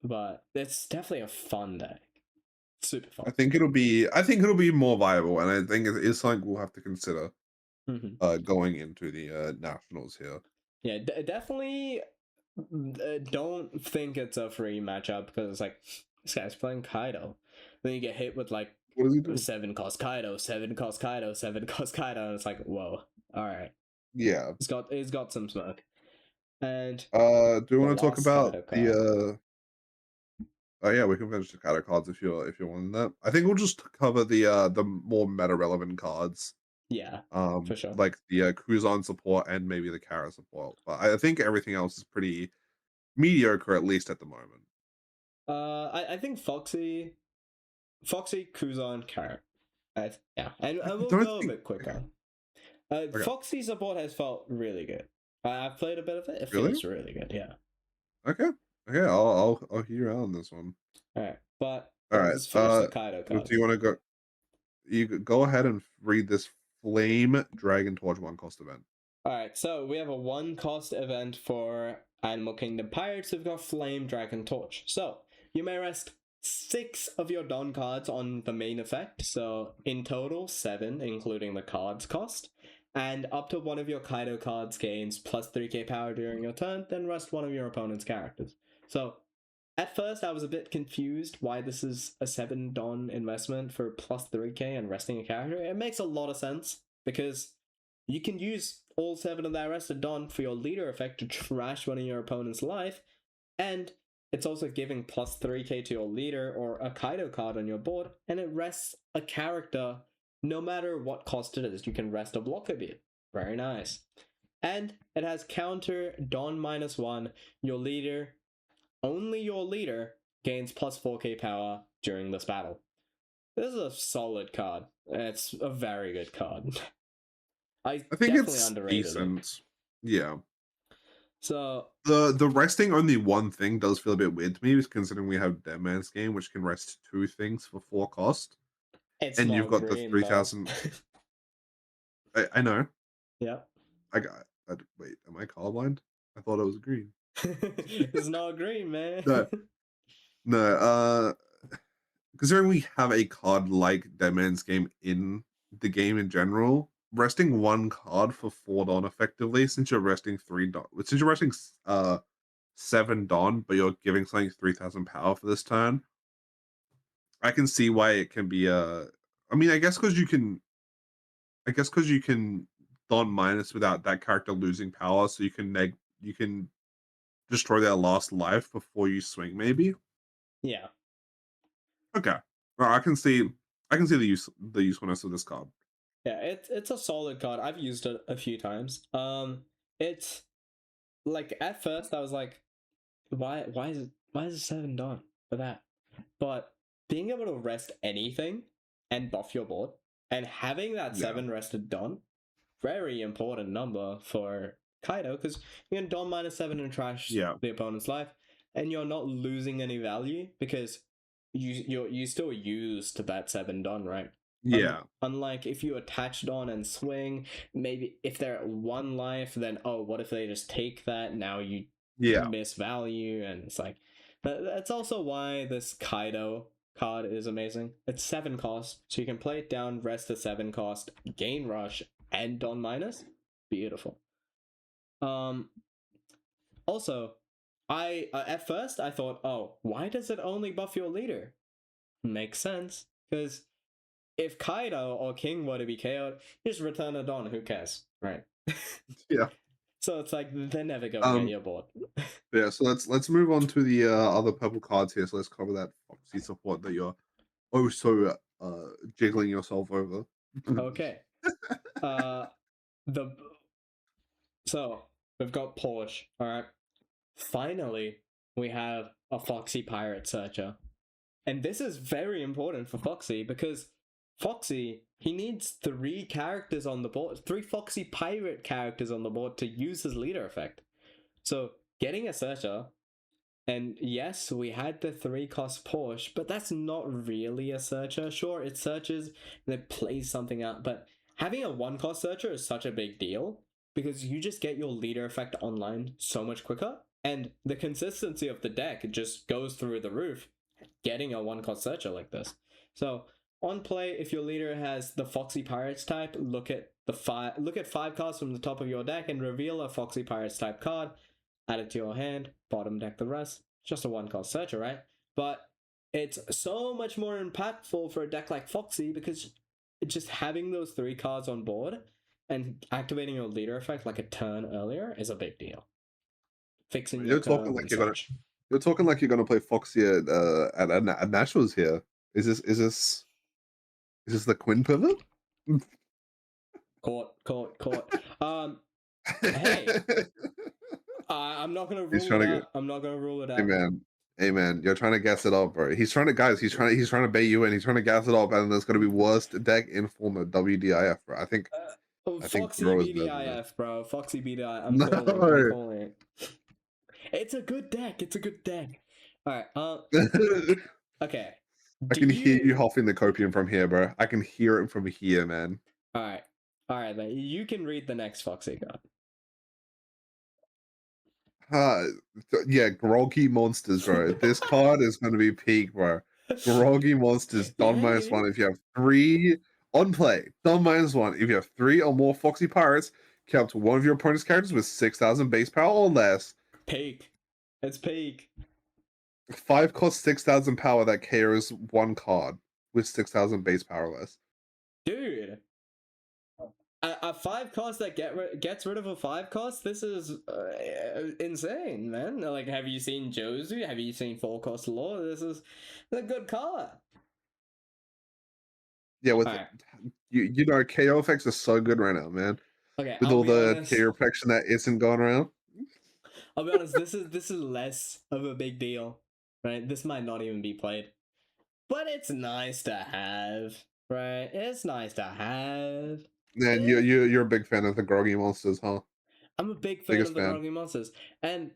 but it's definitely a fun deck. Super fun. I think it'll be more viable, and I think it is something we'll have to consider going into the nationals here. Yeah, definitely. Don't think it's a free matchup, because it's like, this guy's playing Kaido. Then you get hit with like What does he do? 7-cost Kaido, 7-cost Kaido, 7-cost Kaido, and it's like, whoa, all right. Yeah. He's got some smoke. And do you want to talk last about Kaido card. the Oh yeah, we can finish the Kaido cards if you're wanting that. I think we'll just cover the more meta relevant cards. Yeah, for sure. Like the Kuzan support and maybe the Kara support. But I think everything else is pretty mediocre, at least at the moment. I think Foxy, Kuzan, Kara. Yeah, and we'll don't go a think- bit quicker. Okay. Foxy support has felt really good. I've played a bit of it. It Really? feels really good. Yeah. Okay. I'll hear you out on this one. All right, but All right. let's finish the Kaido card. Do you want to go? You go ahead and read this Flame Dragon Torch 1-cost event. All right, so we have a 1-cost event for Animal Kingdom Pirates. We've got Flame Dragon Torch. So you may rest 6 of your Don cards on the main effect. So in total, 7, including the cards cost. And up to 1 of your Kaido cards gains plus 3k power during your turn, then rest 1 of your opponent's characters. So at first, I was a bit confused why this is a 7 Don investment for plus 3k and resting a character. It makes a lot of sense, because you can use all 7 of that rested Don for your leader effect to trash one of your opponent's life, and it's also giving plus 3k to your leader or a Kaido card on your board, and it rests a character no matter what cost it is. You can rest a blocker beat. Very nice. And it has counter Don -1, your leader. Only your leader gains plus 4k power during this battle. This is a solid card. It's a very good card. I think definitely it's underrated decent. it. Yeah. So the resting only one thing does feel a bit weird to me, considering we have Dead Man's Game, which can rest 2 things for 4 cost. it's And not you've got the green, 3,000. I know. Yeah. Wait, am I colorblind? I thought it was green. It's not green, man. No, considering we have a card like Dead Man's Game in the game in general, resting 1 card for 4 Don effectively, since you're resting 3 Don, since you're resting 7 Don, but you're giving something 3,000 power for this turn, I can see why it can be I mean, I guess because you can Don minus without that character losing power, so you can destroy their last life before you swing, maybe. Yeah. Okay. Well, I can see the usefulness of this card. Yeah, it's a solid card. I've used it a few times. It's like, at first I was like, why is it 7 Don for that? But being able to rest anything and buff your board, and having that 7 rested Don, very important number for Kaido, because you can Don -7 and trash the opponent's life, and you're not losing any value, because you still used that 7 Don, right? Yeah. Unlike if you attach Don and swing, maybe if they're at 1 life, then what if they just take that? Now you miss value, and it's like, that's also why this Kaido card is amazing. It's 7 cost, so you can play it down, rest the 7 cost, gain rush, and Don minus. Beautiful. Also, I at first I thought, why does it only buff your leader? Makes sense, because if Kaido or King were to be KO'd, just return a Don, who cares, right? Yeah. So it's like, they're never going to get your board. Yeah, so let's move on to the other purple cards here. So let's cover that Foxy support that you're so jiggling yourself over. Okay. The So we've got Porsche. All right. Finally, we have a Foxy Pirate Searcher. And this is very important for Foxy because Foxy, he needs 3 characters on the board, 3 Foxy Pirate characters on the board to use his leader effect. So getting a Searcher, and yes, we had the 3-cost Porsche, but that's not really a Searcher. Sure, it searches and it plays something out, but having a 1-cost Searcher is such a big deal because you just get your leader effect online so much quicker, and the consistency of the deck just goes through the roof getting a 1-cost Searcher like this. So on play, if your leader has the Foxy Pirates type, look at 5 cards from the top of your deck and reveal a Foxy Pirates type card. Add it to your hand, bottom deck the rest. Just a 1-cost Searcher, right? But it's so much more impactful for a deck like Foxy because just having those 3 cards on board and activating your leader effect like a turn earlier is a big deal. Fixing your You're talking curve like and you're gonna. such. You're talking like you're gonna play Foxy at Nationals here. Is this the Quinn pivot? Caught. Hey, I'm not gonna He's rule trying it to out. I'm not gonna rule it Hey out. man, hey man, you're trying to gas it up, bro. He's trying to bait you in. He's trying to gas it up, and there's gonna be worst deck in form of WDIF, bro. I think Foxy Bro is better than this. BDIF, bro. Foxy BDIF. I'm No, calling it. It's a good deck. All right. Okay. I can hear you huffing the copium from here, bro. I can hear it from here, man. All right, man. You can read the next Foxy card. Yeah, Groggy Monsters, bro. This card is gonna be peak, bro. Groggy Monsters, Don Yeah, -1. If you have 3 on play, Don -1. If you have 3 or more Foxy Pirates, count to one of your opponent's characters with 6,000 base power or less. peak. It's peak. 5 cost 6,000 power that KOs 1 card with 6,000 base power or less. Dude. A 5-cost that gets rid of a 5-cost. This is insane, man. Like, have you seen Jozu? Have you seen 4-cost Law? This is a good card. Yeah, with Alright. you know, KO effects are so good right now, man. Okay, With I'll all be the honest. KO protection that isn't going around. I'll be honest. This is less of a big deal, right? This might not even be played, but it's nice to have, right? It's nice to have. Man, you're a big fan of the Groggy Monsters, huh? I'm a big fan Biggest of the fan. Groggy Monsters, and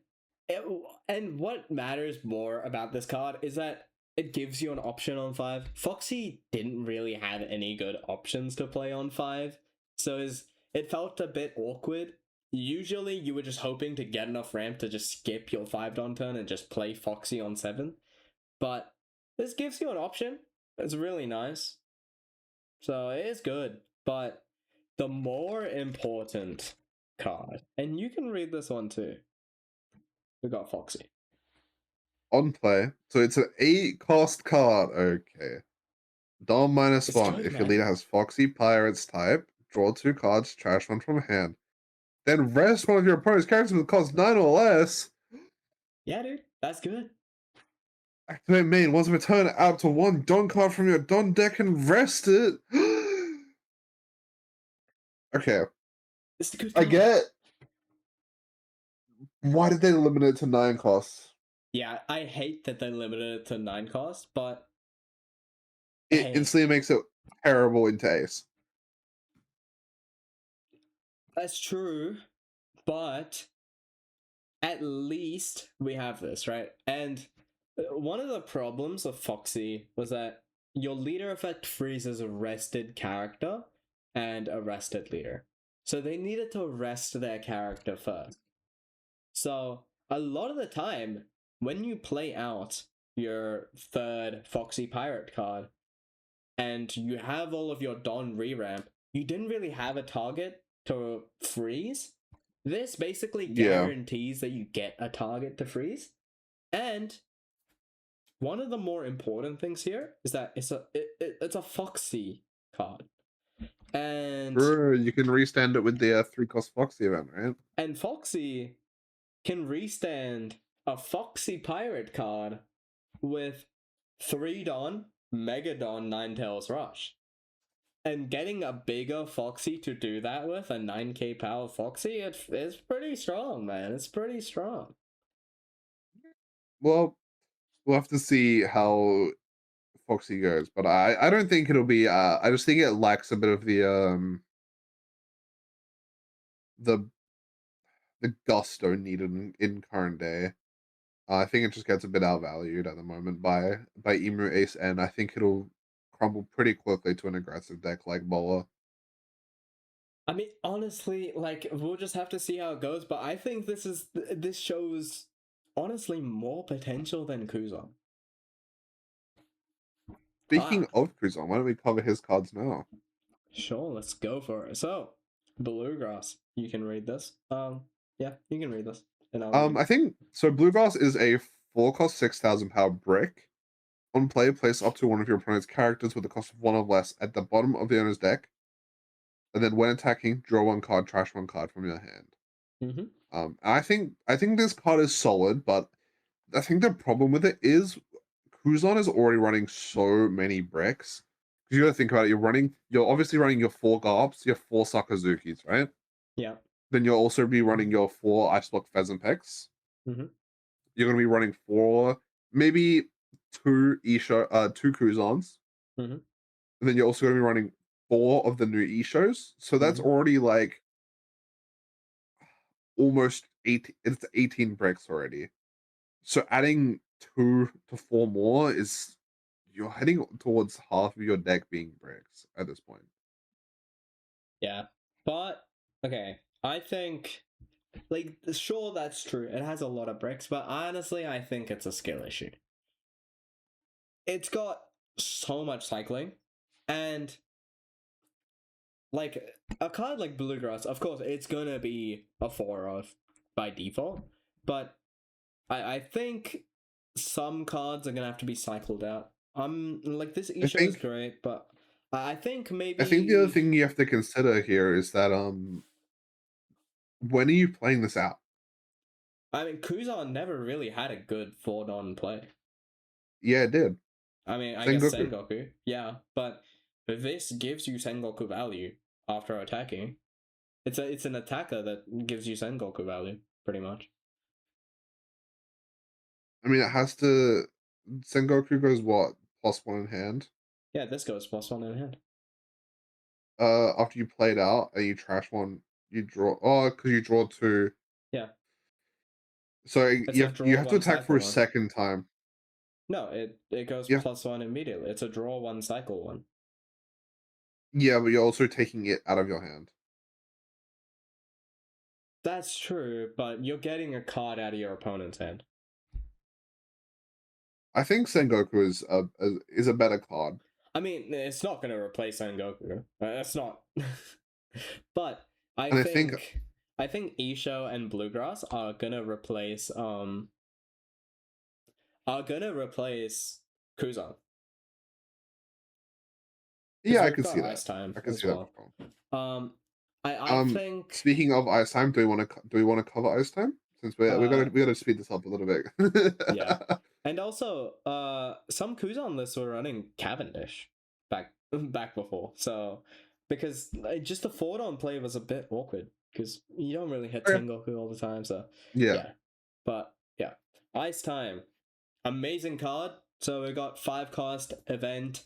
what matters more about this card is that it gives you an option on 5. Foxy didn't really have any good options to play on 5, so it felt a bit awkward. Usually, you were just hoping to get enough ramp to just skip your 5-don turn and just play Foxy on 7, but this gives you an option. It's really nice, so it is good, but the more important card, and you can read this one too. We got Foxy. On play. So it's an 8-cost card. Okay. Dom It's -1. good, If your man. leader has Foxy Pirates type, draw 2 cards, trash 1 from hand. Then rest one of your opponent's characters with cost 9 or less. Yeah, dude, that's good. Activate main. Once per turn, add up to 1 Don card from your Don deck and rest it. Okay. It's a good I card. get. Why did they limit it to 9 costs? Yeah, I hate that they limited it to 9 costs, but It hey, instantly makes it terrible into Ace. that's true, but at least we have this, right? And one of the problems of Foxy was that your leader effect freezes a rested character and a rested leader. So they needed to rest their character first. So a lot of the time, when you play out your 3rd Foxy Pirate card and you have all of your Don re-ramp, you didn't really have a target to freeze. This basically guarantees that you get a target to freeze. And one of the more important things here is that it's a Foxy card. And Sure, you can restand it with the 3-cost Foxy event, right? And Foxy can restand a Foxy Pirate card with 3 Don, Mega Don, Ninetales Rush. and getting a bigger Foxy to do that with, a 9k power Foxy, it's pretty strong, man. It's pretty strong. Well, we'll have to see how Foxy goes, but I don't think it'll be. I just think it lacks a bit of the the gusto needed in current day. I think it just gets a bit outvalued at the moment by Emu Ace, and I think it'll crumble pretty quickly to an aggressive deck like Bola. I mean, honestly, like we'll just have to see how it goes. But I think this shows honestly more potential than Kuzan. Speaking of Kuzan, why don't we cover his cards now? Sure, let's go for it. So, Bluegrass, you can read this. Yeah, you can read this. And I think so. Bluegrass is a 4-cost 6,000 power brick. On play, place up to one of your opponent's characters with a cost of 1 or less at the bottom of the owner's deck. And then when attacking, draw 1 card, trash 1 card from your hand. I think this card is solid, but I think the problem with it is Kuzan is already running so many bricks. Because you gotta think about it, you're obviously running your 4 Garps, your 4 Sakazukis, right? Yeah. Then you'll also be running your 4 Ice Block Pheasant Pecks. You're gonna be running 4, maybe 2 Isho, 2 Kuzans. And then you're also gonna be running 4 of the new Ishos. So that's already like almost 18 bricks already. So adding 2 to 4 more is you're heading towards half of your deck being bricks at this point. Yeah, but okay, I think like sure that's true. It has a lot of bricks, but honestly, I think it's a skill issue. It's got so much cycling, and like a card like Bluegrass, of course, it's gonna be a 4-off by default, but I think some cards are gonna have to be cycled out. Like this Isho is great, but I think maybe I think the other thing you have to consider here is that when are you playing this out? I mean, Kuzan never really had a good 4-non play. Yeah, it did. I mean, I guess Sengoku, yeah, but this gives you Sengoku value after attacking. It's an attacker that gives you Sengoku value, pretty much. I mean, it has to. Sengoku goes what? +1 in hand? Yeah, this goes +1 in hand. After you play it out and you trash 1, you draw. Oh, because you draw 2. Yeah. So you have to attack for a second time. No, it goes +1 immediately. It's a draw 1 cycle 1. Yeah, but you're also taking it out of your hand. That's true, but you're getting a card out of your opponent's hand. I think Sengoku is a better card. I mean, it's not going to replace Sengoku. It's not. But I think Isho and Bluegrass are gonna replace Kuzan. Yeah, I can see that. Ice Time I can see well. that. I think. Speaking of Ice Time, do we want to cover Ice Time since we gotta speed this up a little bit? Yeah, and also some Kuzan lists were running Cavendish back before, so because just the 4-on play was a bit awkward because you don't really hit Sengoku all the time, so yeah. But yeah, Ice Time, amazing card. So we got 5-cost event,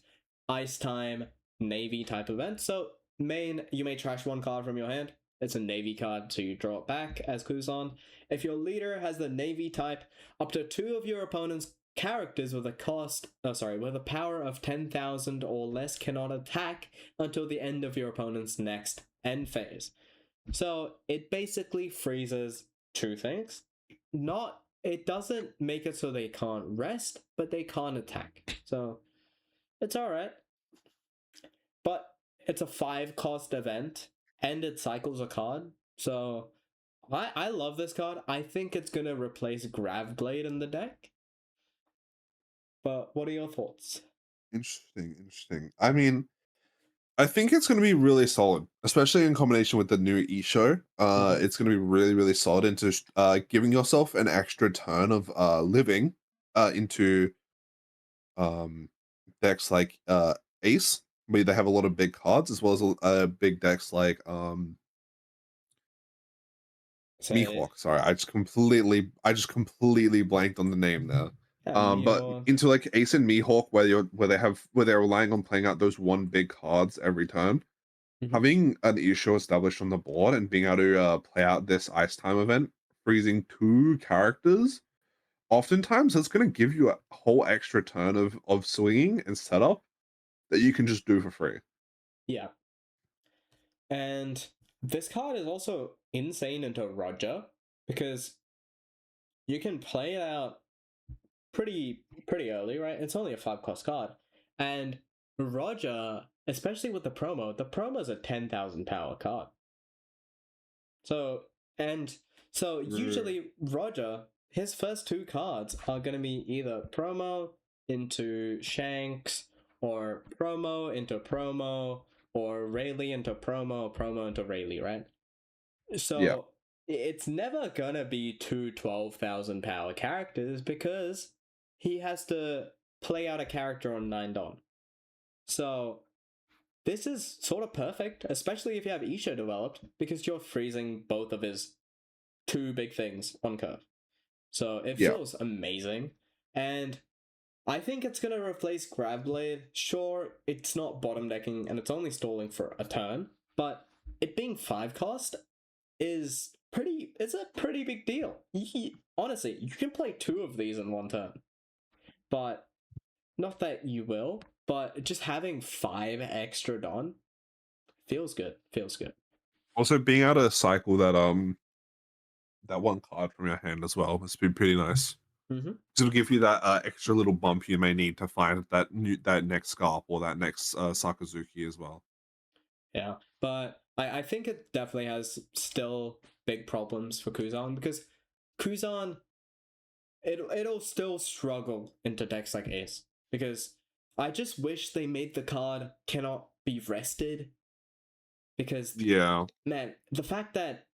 Ice Time, Navy type event. So main, you may trash 1 card from your hand. It's a Navy card, so you draw it back as Kuzan. If your leader has the Navy type, up to 2 of your opponent's characters with a power of 10,000 or less cannot attack until the end of your opponent's next end phase. So it basically freezes 2 things. It doesn't make it so they can't rest, but they can't attack. So it's alright. But it's a 5-cost event, and it cycles a card. So I love this card. I think it's gonna replace Gravblade in the deck. But what are your thoughts? Interesting. I mean, I think it's going to be really solid, especially in combination with the new Isho. It's going to be really, really solid into giving yourself an extra turn of living into decks like Ace where they have a lot of big cards as well as big decks like Say, Mihawk. Sorry, I just completely blanked on the name there. yeah, But Mihawk. into like Ace and Mihawk, where they're relying on playing out those one big cards every turn, Mhm. having an issue established on the board and being able to play out this Ice Time event, freezing 2 characters, oftentimes that's going to give you a whole extra turn of swinging and setup that you can just do for free. Yeah. And this card is also insane into Roger because you can play it out pretty early, right? It's only a 5-cost card. And Roger, especially with the promo is a 10,000 power card. So usually Roger, his first 2 cards are going to be either promo into Shanks or promo into promo or Rayleigh into promo into Rayleigh, right? Yeah. So it's never going to be 2 12,000 power characters because he has to play out a character on 9 Don. So this is sort of perfect, especially if you have Isha developed, because you're freezing both of his 2 big things on curve. So it Yeah. feels amazing. And I think it's going to replace Gravblade. Sure, it's not bottom decking and it's only stalling for a turn, but it being 5 cost is a pretty big deal. Honestly, you can play 2 of these in 1 turn. But not that you will, but just having 5 extra Don feels good. Feels good. Also, being able to cycle that one card from your hand as well must be pretty nice. Mm-hmm. It'll give you that extra little bump you may need to find that next Scarp or that next Sakazuki as well. Yeah, but I think it definitely has still big problems for Kuzan because Kuzan it'll still struggle into decks like Ace because I just wish they made the card cannot be rested because Yeah, man, the fact that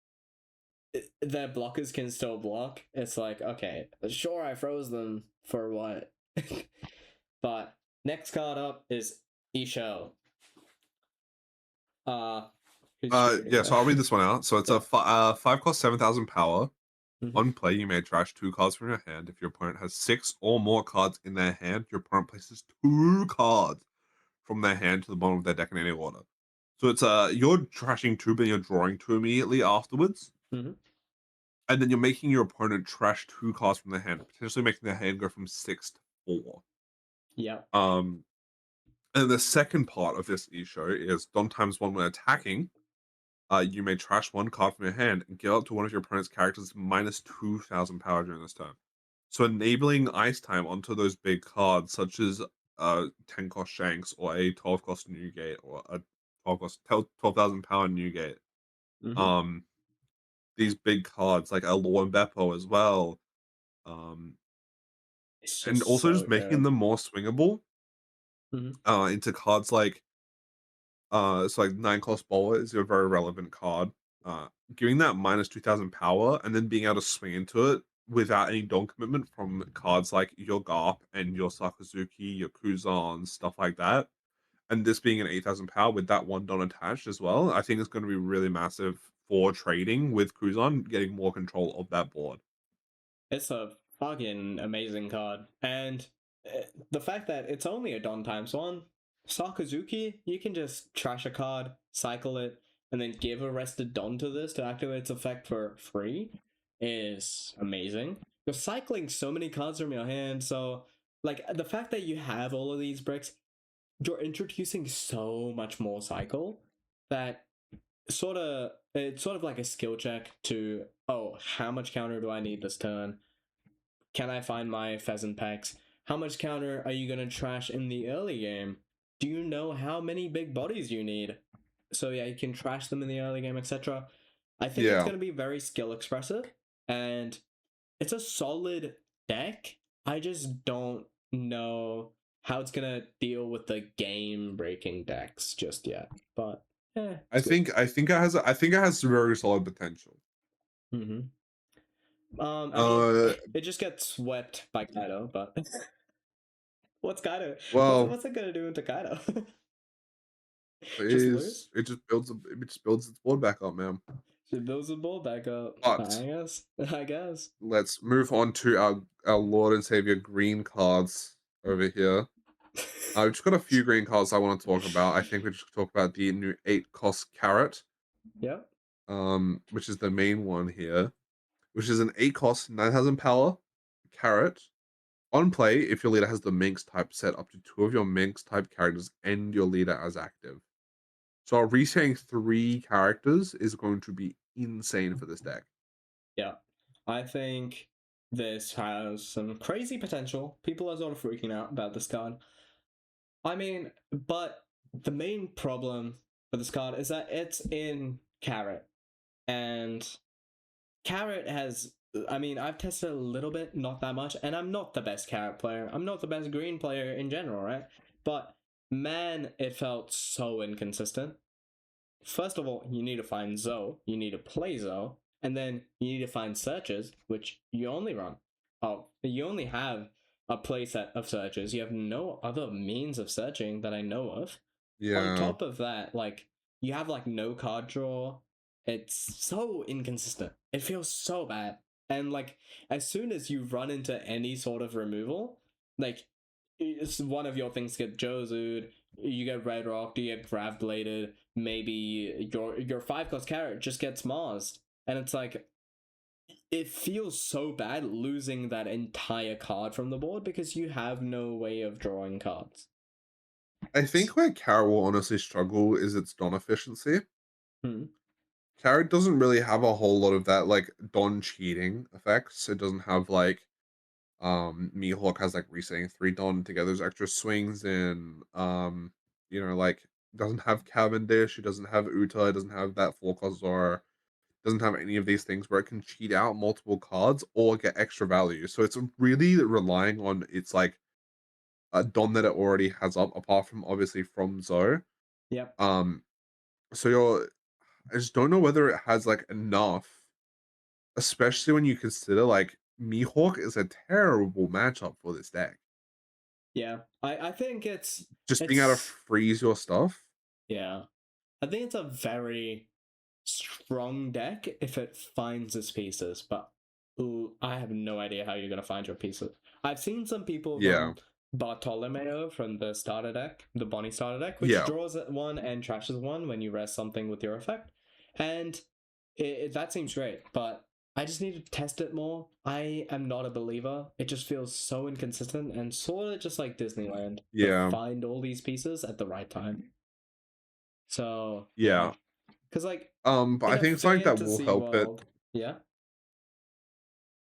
their blockers can still block, it's like, okay, sure, I froze them for what? But next card up is Ishel. Who's reading yeah. So I'll read this one out. So it's Yeah. a 5-cost 7,000 power. Mhm. On play, you may trash 2 cards from your hand. If your opponent has 6 or more cards in their hand, your opponent places 2 cards from their hand to the bottom of their deck in any order. So it's you're trashing 2, but you're drawing 2 immediately afterwards. Mhm. And then you're making your opponent trash 2 cards from their hand, potentially making their hand go from 6 to 4. Yeah. And the second part of this e-show is Don times 1 when attacking. You may trash 1 card from your hand and give up to one of your opponent's characters minus 2,000 power during this turn. So enabling Ice Time onto those big cards, such as 10 cost Shanks or a 12 cost Newgate or a 12,000 power Newgate. Mhm. These big cards like a Law and Beppo as well. Um, It's and just also so just making good. them more swingable Mhm. into cards like so like 9 cost Bowler is a very relevant card. Giving that minus 2,000 power and then being able to swing into it without any Don commitment from cards like your Garp and your Sakazuki, your Kuzan, stuff like that. And this being an 8,000 power with that 1 Don attached as well, I think it's going to be really massive for trading with Kuzan, getting more control of that board. It's a fucking amazing card. And the fact that it's only a Don times 1, Sakazuki, you can just trash a card, cycle it, and then give a rested Don to this to activate its effect for free is amazing. You're cycling so many cards from your hand, so like the fact that you have all of these bricks, you're introducing so much more cycle that it's sort of like a skill check to, oh, how much counter do I need this turn? Can I find my pheasant packs? How much counter are you going to trash in the early game? Do you know how many big bodies you need? So yeah, you can trash them in the early game, etc. I think it's Yeah. going to be very skill expressive, and it's a solid deck. I just don't know how it's going to deal with the game breaking decks just yet. But I it's good. think it has very solid potential. Mm-hmm. I mean, Uh, it just gets swept by Kaido, but what's Kaido? well, What's it gonna do into Kaido? Just lose. It just builds its board back up, man. Should build the ball back up. But I guess. I guess. let's move on to our Lord and Savior green cards over here. I've just got a few green cards I want to talk about. I think we just talk about the new 8-cost carrot, Yep. which is the main one here, which is an 8-cost 9,000 power carrot. On play, if your leader has the Minx type set, up to 2 of your Minx type characters and your leader as active. So resetting 3 characters is going to be insane for this deck. Yeah. I think this has some crazy potential. People are sort of freaking out about this card. I mean, but the main problem with this card is that it's in Carrot. And Carrot has, I mean, I've tested a little bit, not that much, and I'm not the best Carrot player. I'm not the best green player in general, right? But man, it felt so inconsistent. First of all, you need to find Zoe, you need to play Zoe, and then you need to find searches, which you only run. Oh, you only have a playset of searches. You have no other means of searching that I know of. Yeah. On top of that, like, you have like no card draw. It's so inconsistent. It feels so bad. And like, as soon as you run into any sort of removal, like, it's one of your things get Jozu'd, you get Red Rocked, you get Grav Bladed, maybe your 5-cost carrot just gets Marsed. And it's like, it feels so bad losing that entire card from the board because you have no way of drawing cards. I think where Carrot will honestly struggle is its Don efficiency. Carrot doesn't really have a whole lot of that, like, Don cheating effects. It doesn't have, like, Mihawk has, like, resetting 3 Don together. There's extra swings in, you know, like, doesn't have Cavendish, it doesn't have Uta, it doesn't have that 4-cost Zora, doesn't have any of these things where it can cheat out multiple cards or get extra value. So it's really relying on its, like, a Don that it already has up, apart from, obviously, from Zoe. Yep. So I just don't know whether it has, like, enough, especially when you consider, like, Mihawk is a terrible matchup for this deck. Yeah. I think it's Just being able to freeze your stuff. Yeah. I think it's a very strong deck if it finds its pieces, but I have no idea how you're gonna find your pieces. I've seen some people Yeah. Bartolomeo from the starter deck, the Bonnie starter deck, which Yeah. draws at 1 and trashes 1 when you rest something with your effect. And that seems great, but I just need to test it more. I am not a believer. It just feels so inconsistent and sort of just like Disneyland. Yeah. Find all these pieces at the right time. So Yeah. because like but I think something that will help it. Yeah.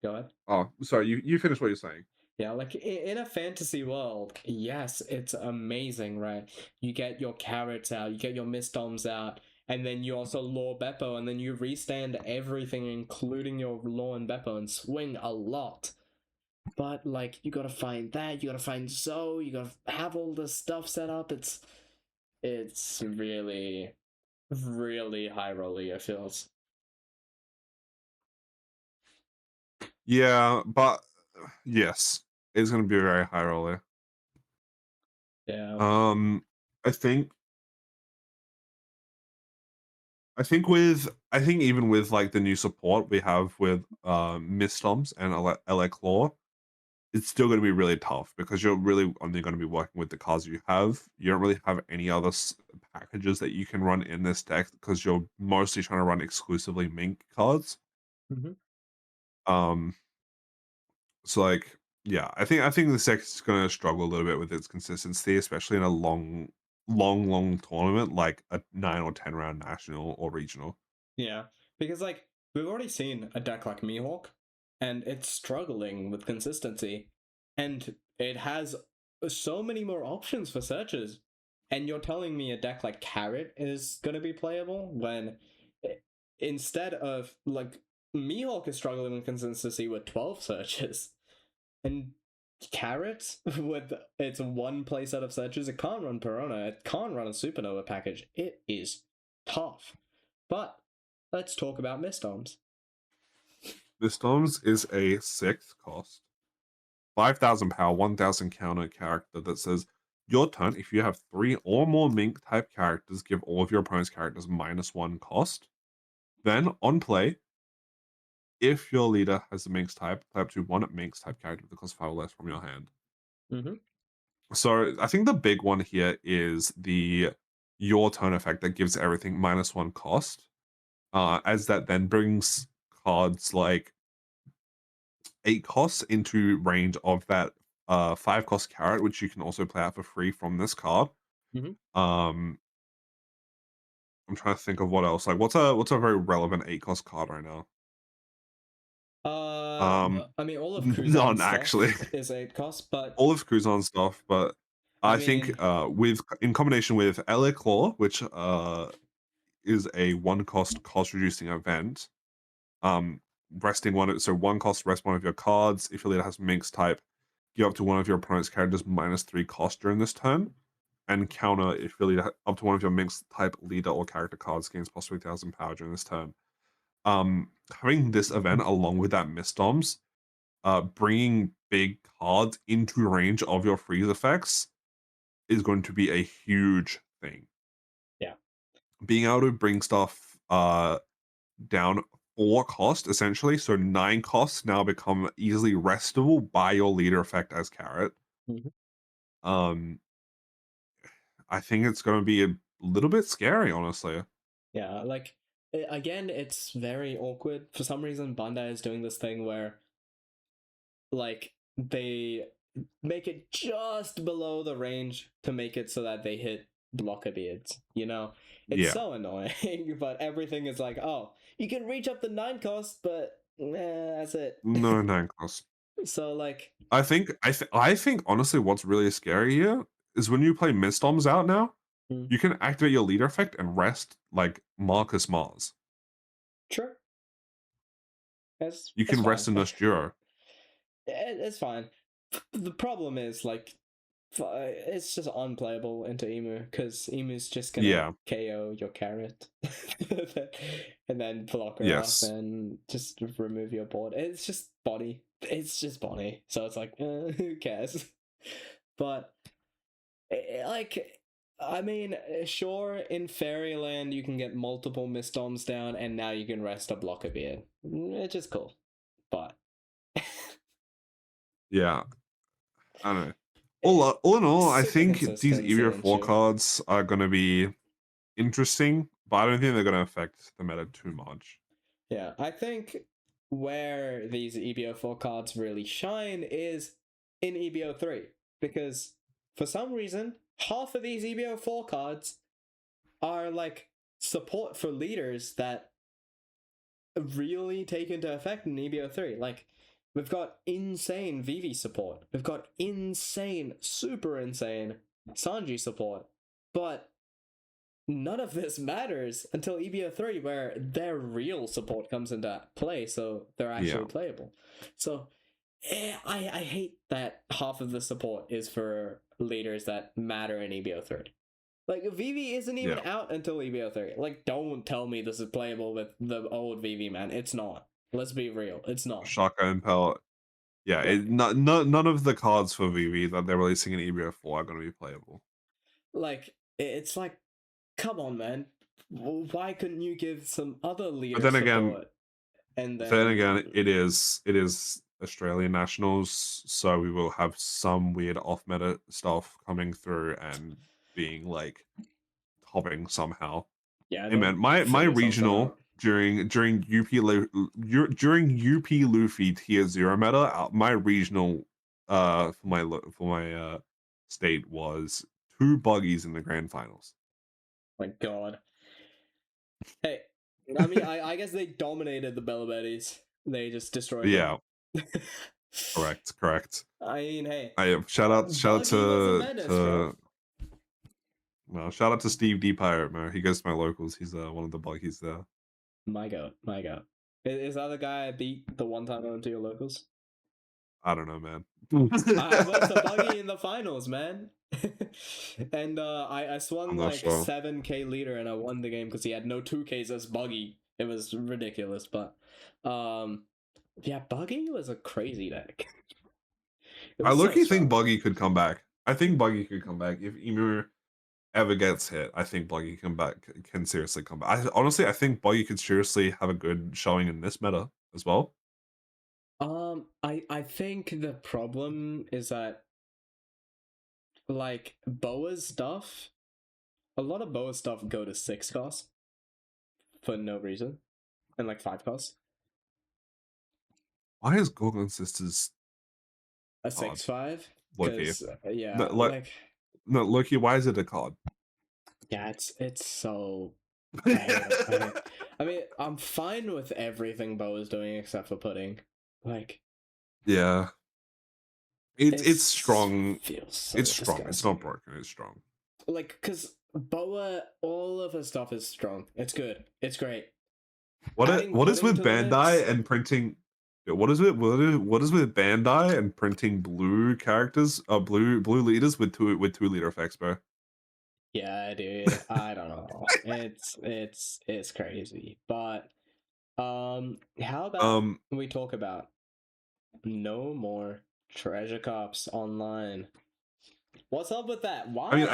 Go ahead. Oh, sorry, you finish what you're saying. Yeah, like in a fantasy world, yes, it's amazing, right? You get your carrots out, you get your Mistoms out, and then you also lure Beppo, and then you restand everything, including your lure and Beppo, and swing a lot. But like, you gotta find that, you gotta find Zoe, you gotta have all this stuff set up. It's really, really high rolly, it feels. Yeah, but yes, it's going to be a very high roller. Yeah. I think even with like the new support we have with Mistoms and Claw, it's still going to be really tough because you're really only going to be working with the cards you have. You don't really have any other packages that you can run in this deck because you're mostly trying to run exclusively Mink cards. So like, yeah, I think the deck is going to struggle a little bit with its consistency, especially in a long tournament like a 9 or 10 round national or regional. Yeah, because like we've already seen a deck like Mihawk, and it's struggling with consistency, and it has so many more options for searches. And you're telling me a deck like Carrot is gonna be playable when instead of like Mihawk is struggling with consistency with 12 searches, and Carrot with its 1 playset of searches, it can't run Perona, it can't run a Supernova package. It is tough, but let's talk about Mistoms. Mistoms is a 6th cost, 5,000 power, 1,000 counter character that says Your turn, if you have 3 or more Mink type characters, give all of your opponent's characters -1 cost. Then, on play, if your leader has the Minx type, play up to 1 Minx type character with the cost 5 or less from your hand. Mm-hmm. So, I think the big one here is the your turn effect that gives everything -1 cost, as that then brings cards like 8 costs into range of that 5 cost carrot, which you can also play out for free from this card. Mhm. Um, I'm trying to think of what else. Like, what's a very relevant 8 cost card right now? I mean, all of None Kuzan's actually. stuff is 8 cost, but All of Kuzan stuff, but I I think mean, with in combination with LA Claw, which is a 1 cost reducing event. Resting one, so 1 cost, rest one of your cards. If your leader has Minx type, give up to one of your opponent's characters -3 cost during this turn, and counter if your leader up to one of your Minx type leader or character cards gains plus 3,000 power during this turn. Having this event along with that Misdoms, bringing big cards into range of your freeze effects is going to be a huge thing. Yeah. Being able to bring stuff down 4 cost essentially, so 9 costs now become easily restable by your leader effect as carrot. Mhm. Um, I think it's going to be a little bit scary, honestly. Yeah, like again, it's very awkward. For some reason, Bandai is doing this thing where like they make it just below the range to make it so that they hit blocker beards. You know, it's Yeah, so annoying, but everything is like, oh, you can reach up the 9 cost, but that's it. no 9 costs. So like, I think honestly, what's really scary here is when you play Misdoms out now, Hmm. you can activate your leader effect and rest like Marcus Mars. Sure, it's You it's can fine. rest in Nosturo. It's fine. The problem is like it's just unplayable into Emu because Emu's just gonna Yeah. KO your carrot and then block her off Yes. and just remove your board. It's just body. It's just body. So it's like, who cares? But like, I mean, sure, in Fairyland you can get multiple Misdoms down, and now you can rest a blocker beard. It's just cool, but Yeah. I don't know. All in all, I super think these consistency EB04 issue. cards are going to be interesting, but I don't think they're going to affect the meta too much. Yeah, I think where these EB04 cards really shine is in EB03 because for some reason half of these EB04 cards are like support for leaders that really take into effect in EB03. Like we've got insane Vivi support, we've got insane, super insane Sanji support, but none of this matters until EB03, where their real support comes into play, so they're actually Yeah. playable. So I hate that half of the support is for leaders that matter in EB03. Like Vivi isn't even out until EB03. Like, don't tell me this is playable with the old Vivi, man. It's not. Let's be real. It's not. Shaka Impel. Yeah, Like, none of the cards for VV that they're releasing in EB04 are going to be playable. it's like, come on, man. Why couldn't you give some other leader But then support? again, And it is Australian nationals, so we will have some weird off meta stuff coming through and being like topping somehow. yeah, Hey man, my figure something regional out. during during UP Luffy tier 0 meta, my regional for my state was 2 buggies in the grand finals. My God. Hey, I mean, I guess they dominated the Bella Betties. They just destroyed Yeah, them. correct. I mean, hey, I shout out Buggy was a menace, bro. to well, shout out to Steve D Pirate, man. He goes to my locals. He's one of the buggies there. My God, my God. Is that the guy I beat the one time I went to your locals? I don't know, man. I went to Buggy in the finals, man. And I swung I'm not like sure. 7k leader and I won the game because he had no 2ks as Buggy. It was ridiculous, but yeah, Buggy was a crazy deck. It I was so look, you think strong. Buggy could come back. I think Buggy could come back if Emu ever gets hit. I think Buggy can seriously come back. Honestly, I think Buggy could seriously have a good showing in this meta as well. I think the problem is that like Boa's stuff, a lot of Boa's stuff go to 6 cost for no reason, and like 5 cost. Why is Gorgon Sisters A 6/5? Loki? Because yeah, No, like no, Loki, why is it a card? yeah, it's so. I hate it. I mean, I'm fine with everything Bo is doing except for pudding. Like, Yeah. It's strong. Feels so It's strong. It's disgusting. not broken. It's strong. Like, cause Boa, all of her stuff is strong. It's good. It's great. What Adding is with pudding to the Bandai mix- and printing? What is with Bandai and printing blue characters? Blue leaders with 2-liter effects, bro. Yeah, dude. I don't know. It's crazy. But how about we talk about no more treasure cops online? What's up with that? Why? I mean,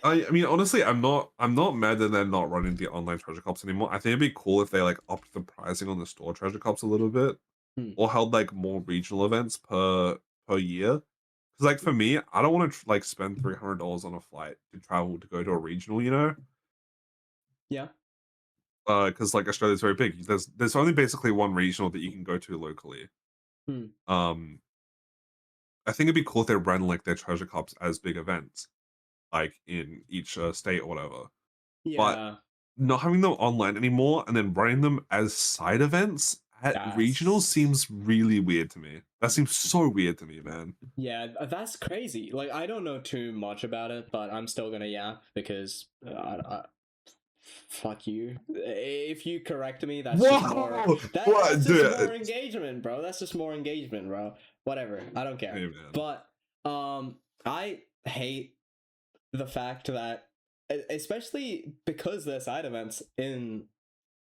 I mean, honestly, I'm not mad that they're not running the online treasure cops anymore. I think it'd be cool if they like upped the pricing on the store treasure cops a little bit, or held like more regional events per year. Because like for me, I don't want to like spend $300 on a flight to travel to go to a regional, you know? Yeah. Because like Australia's very big. There's only basically one regional that you can go to locally. I think it'd be cool if they ran like their treasure cops as big events, like in each state or whatever. But Yeah. not having them online anymore and then running them as side events at regionals seems really weird to me. That seems so weird to me, man. Yeah, that's crazy. Like, I don't know too much about it, but I'm still gonna yap because fuck you. If you correct me, that's just more. That's just more engagement, bro. That's just more engagement, bro. Whatever. I don't care. Hey, but I hate the fact that, especially because there's side events in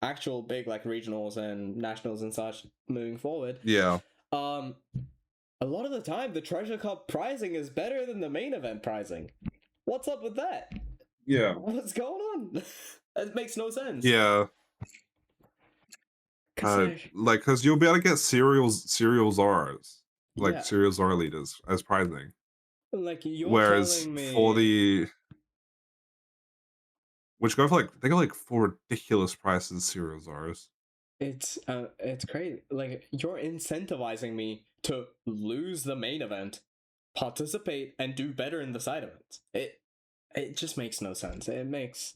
actual big like regionals and nationals and such moving forward. Yeah. A lot of the time the treasure cup pricing is better than the main event pricing. What's up with that? Yeah. What's going on? That makes no sense. Yeah. Like, because you'll be able to get serial Zars, like serial Zara leaders as pricing. Like, you're whereas telling me for the which go for like they go like for ridiculous prices serial Zars. It's crazy. Like, you're incentivizing me to lose the main event, participate, and do better in the side events. It just makes no sense. It makes.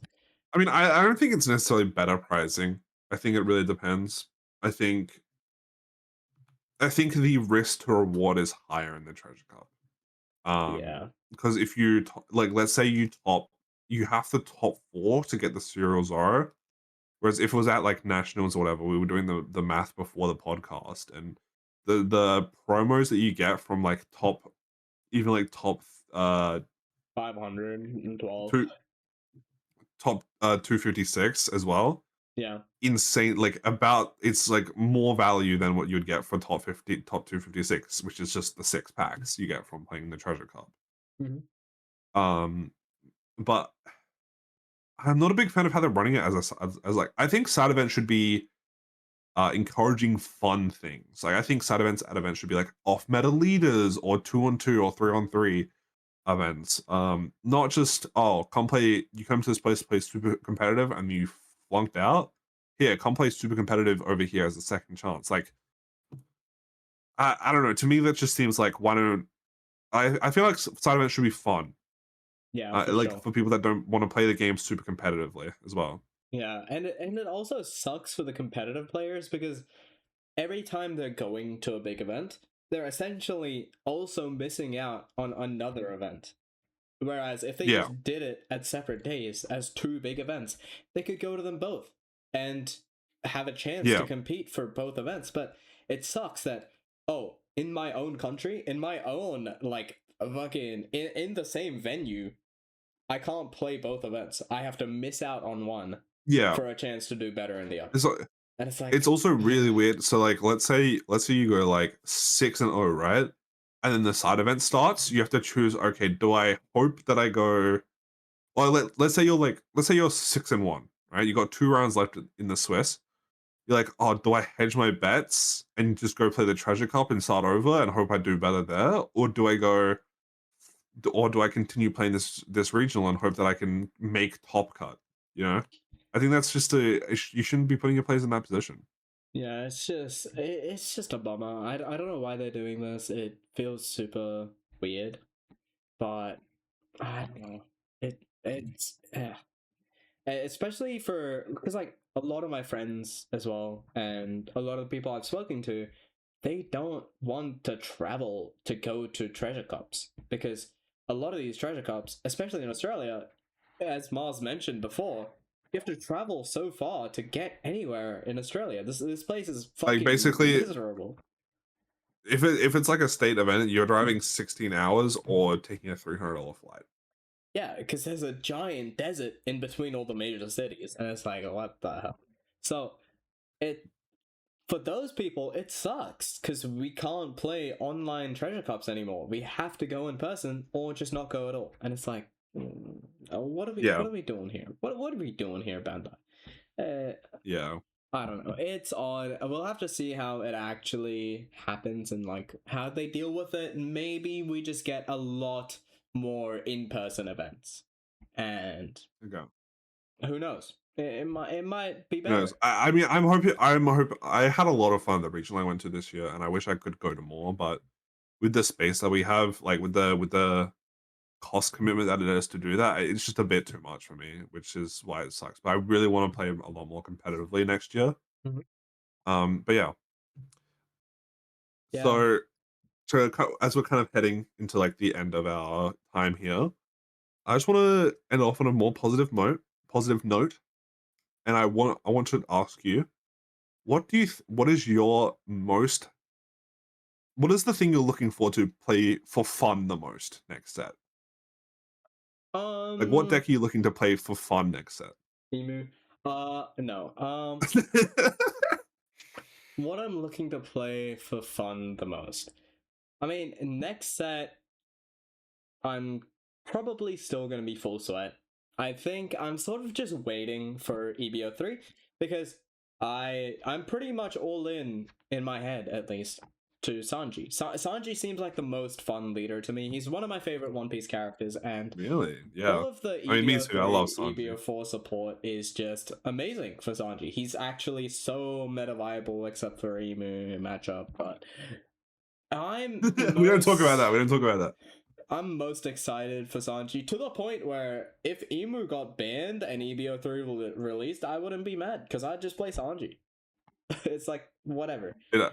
I mean, I don't think it's necessarily better pricing. I think it really depends. I think the risk to reward is higher in the treasure cup. Yeah. Because if you like, let's say you have to top 4 to get the serial Zara. Whereas if it was at like nationals or whatever, we were doing the math before the podcast, and the promos that you get from like top 512 top 256 as well. Yeah. Insane, like about it's like more value than what you'd get for top 256, which is just the 6 packs you get from playing the treasure cup. But I'm not a big fan of how they're running it as like, I think side events should be encouraging fun things. Like I think side events at events should be like off meta leaders or 2-on-2 or 3-on-3 events. Not just, oh, you come to this place to play super competitive and you flunked out. Here, come play super competitive over here as a second chance. Like I don't know. To me, that just seems like, why don't I feel like side events should be fun. Yeah, for people that don't want to play the game super competitively as well. Yeah, and it also sucks for the competitive players because every time they're going to a big event, they're essentially also missing out on another event. Whereas if they just did it at separate days as 2 big events, they could go to them both and have a chance to compete for both events. But it sucks that, oh, in my own country, in my own, like, fucking, in the same venue, I can't play both events. I have to miss out on one for a chance to do better in the other. And it's like, it's also really weird. So like, let's say you go like 6-0, right? and then the side event starts, you have to choose, okay, do I hope that I go, well, let's say you're 6-1, right? You got 2 rounds left in the Swiss. You're like, oh, do I hedge my bets and just go play the Treasure Cup and start over and hope I do better there? Or do I go, or do I continue playing this regional and hope that I can make top cut? You know, I think that's just you shouldn't be putting your players in that position. Yeah, it's just a bummer. I don't know why they're doing this. It feels super weird, but I don't know. Especially for because like a lot of my friends as well, and a lot of the people I've spoken to, they don't want to travel to go to treasure cups because a lot of these treasure cups, especially in Australia, as Mars mentioned before, you have to travel so far to get anywhere in Australia. This place is fucking Like basically, miserable. if it's like a state event, you're driving 16 hours or taking a $300 flight. Yeah, because there's a giant desert in between all the major cities, and it's like, what the hell? So, it for those people, it sucks because we can't play online treasure cups anymore. We have to go in person or just not go at all. And it's like, what are we doing here? What are we doing here, Bandai? Yeah. I don't know. It's odd. We'll have to see how it actually happens and like how they deal with it. Maybe we just get a lot more in-person events, and Okay. who knows? It might be Who better. knows? I mean, I'm hoping. I had a lot of fun at the regional I went to this year, and I wish I could go to more. But with the space that we have, like with the cost commitment that it is to do that, it's just a bit too much for me, which is why it sucks. But I really want to play a lot more competitively next year. But yeah. Yeah. So as we're kind of heading into like the end of our time here, I just want to end off on a more positive note, and I want to ask you, what is the thing you're looking forward to play for fun the most next set? Like, what deck are you looking to play for fun next set? Emu. No. What I'm looking to play for fun the most. I mean, next set, I'm probably still gonna be full sweat. I think I'm sort of just waiting for EB03 because I'm pretty much all in my head at least to Sanji. Sanji seems like the most fun leader to me. He's one of my favorite One Piece characters, and Really? Yeah. all of the I mean, me too. I love EB03, Sanji. EB04 support is just amazing for Sanji. He's actually so meta viable except for Emu matchup, but We don't talk about that. We don't talk about that. I'm most excited for Sanji to the point where if Emu got banned and EB03 was released, I wouldn't be mad because I'd just play Sanji. It's like whatever. Yeah.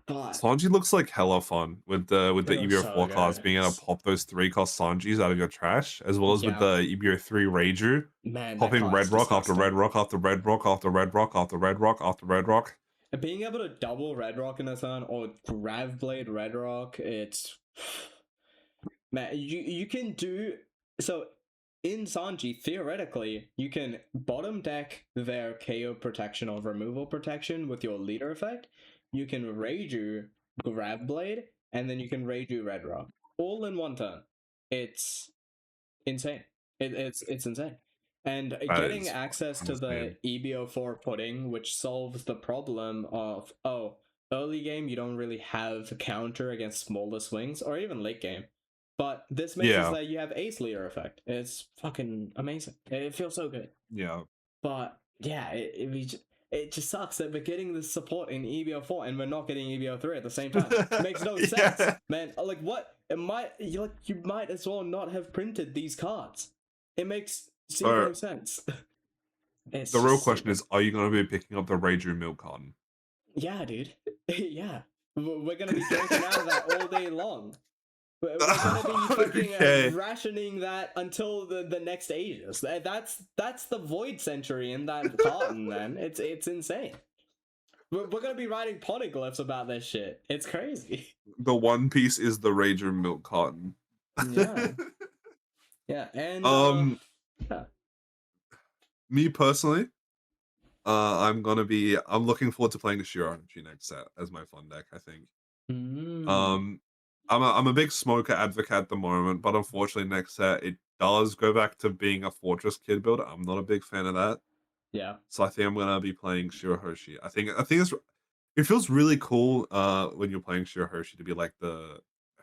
But Sanji looks like hella fun with the looks EB04 so cards, good. being able to pop those 3-cost Sanjis out of your trash, as well as with the EB03 Reiju, man, popping red rock after red rock after red rock after red rock after red rock after red rock. And being able to double red rock in a turn or Grav Blade red rock, it's man, you can do so in Sanji, theoretically, you can bottom deck their KO protection or removal protection with your leader effect. You can Reiju Grav Blade, and then you can Reiju Red Rock. All in one turn. It's insane. It's insane. And getting access to the EB04 pudding, which solves the problem of, early game you don't really have counter against smaller swings, or even late game. But this makes it so that you have ace leader effect. It's fucking amazing. It feels so good. Yeah. But yeah, it just sucks that we're getting this support in EB04 and we're not getting EB03 at the same time. It makes no sense, man. Like what? You might as well not have printed these cards. It makes zero sense. The real question is, are you going to be picking up the Reiju milk carton? Yeah, dude. Yeah, we're gonna be drinking out of that all day long. We're gonna be fucking rationing that until the next ages. That's the void century in that carton, man. It's insane. We're gonna be writing poneglyphs about this shit. It's crazy. The One Piece is the Reiju milk carton. Yeah. Yeah, and yeah. Me personally, I'm looking forward to playing the Shiro Energy next set as my fun deck, I think. I'm a big smoker advocate at the moment, but unfortunately next set it does go back to being a fortress kid builder. I'm not a big fan of that. Yeah. So I think I'm gonna be playing Shirahoshi. I think it feels really cool when you're playing Shirahoshi to be like it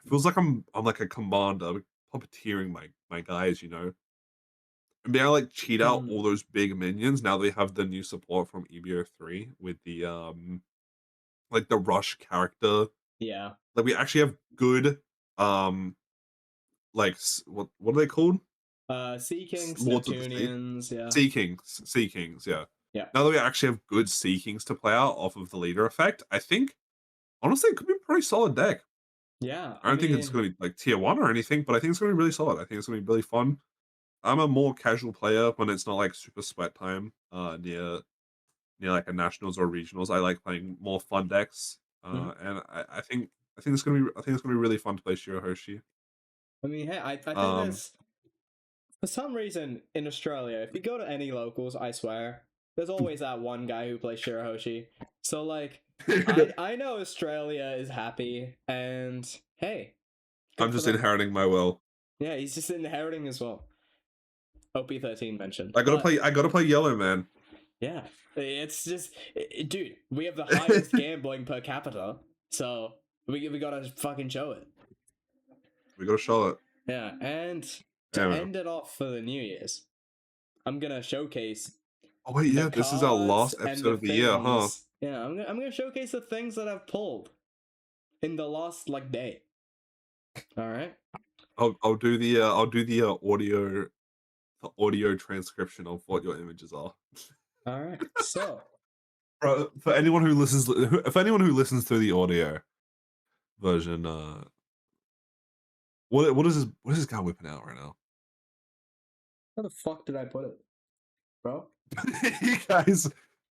feels like I'm like a commander puppeteering my guys, you know. And being able to like cheat out Mm, all those big minions now they have the new support from EB03 with the like the rush character. yeah. Like we actually have good um like what are they called? Sea Kings, Lords of the Sea. Neptunians, yeah. Sea Kings, yeah. Yeah. Now that we actually have good Sea Kings to play out off of the leader effect, I think honestly it could be a pretty solid deck. Yeah. I I don't think it's mean, gonna be like tier one or anything, but I think it's gonna be really solid. I think it's gonna be really fun. I'm a more casual player when it's not like super sweat time, near like a nationals or regionals. I like playing more fun decks. mhm. And I think it's gonna be really fun to play Shirahoshi. I mean, hey, I think Um there's for some reason in Australia, if you go to any locals, I swear, there's always that one guy who plays Shirahoshi. So like, I know Australia is happy, and hey, good I'm for just them. inheriting my will. Yeah, he's just inheriting as well. OP13 mentioned, I gotta play yellow, man. yeah, it's just, dude, we have the highest gambling per capita, so we gotta fucking show it. We gotta show it. Yeah, and to Yeah. end it off for the New Year's, I'm gonna showcase Oh wait, the yeah, this is our cards last and episode the of the year, huh? things. Yeah, I'm gonna showcase the things that I've pulled in the last like day. All right. I'll do the audio transcription of what your images are. All right. So For anyone who listens, if anyone who listens to the audio version, what is this guy whipping out right now? where the fuck did I put it, bro?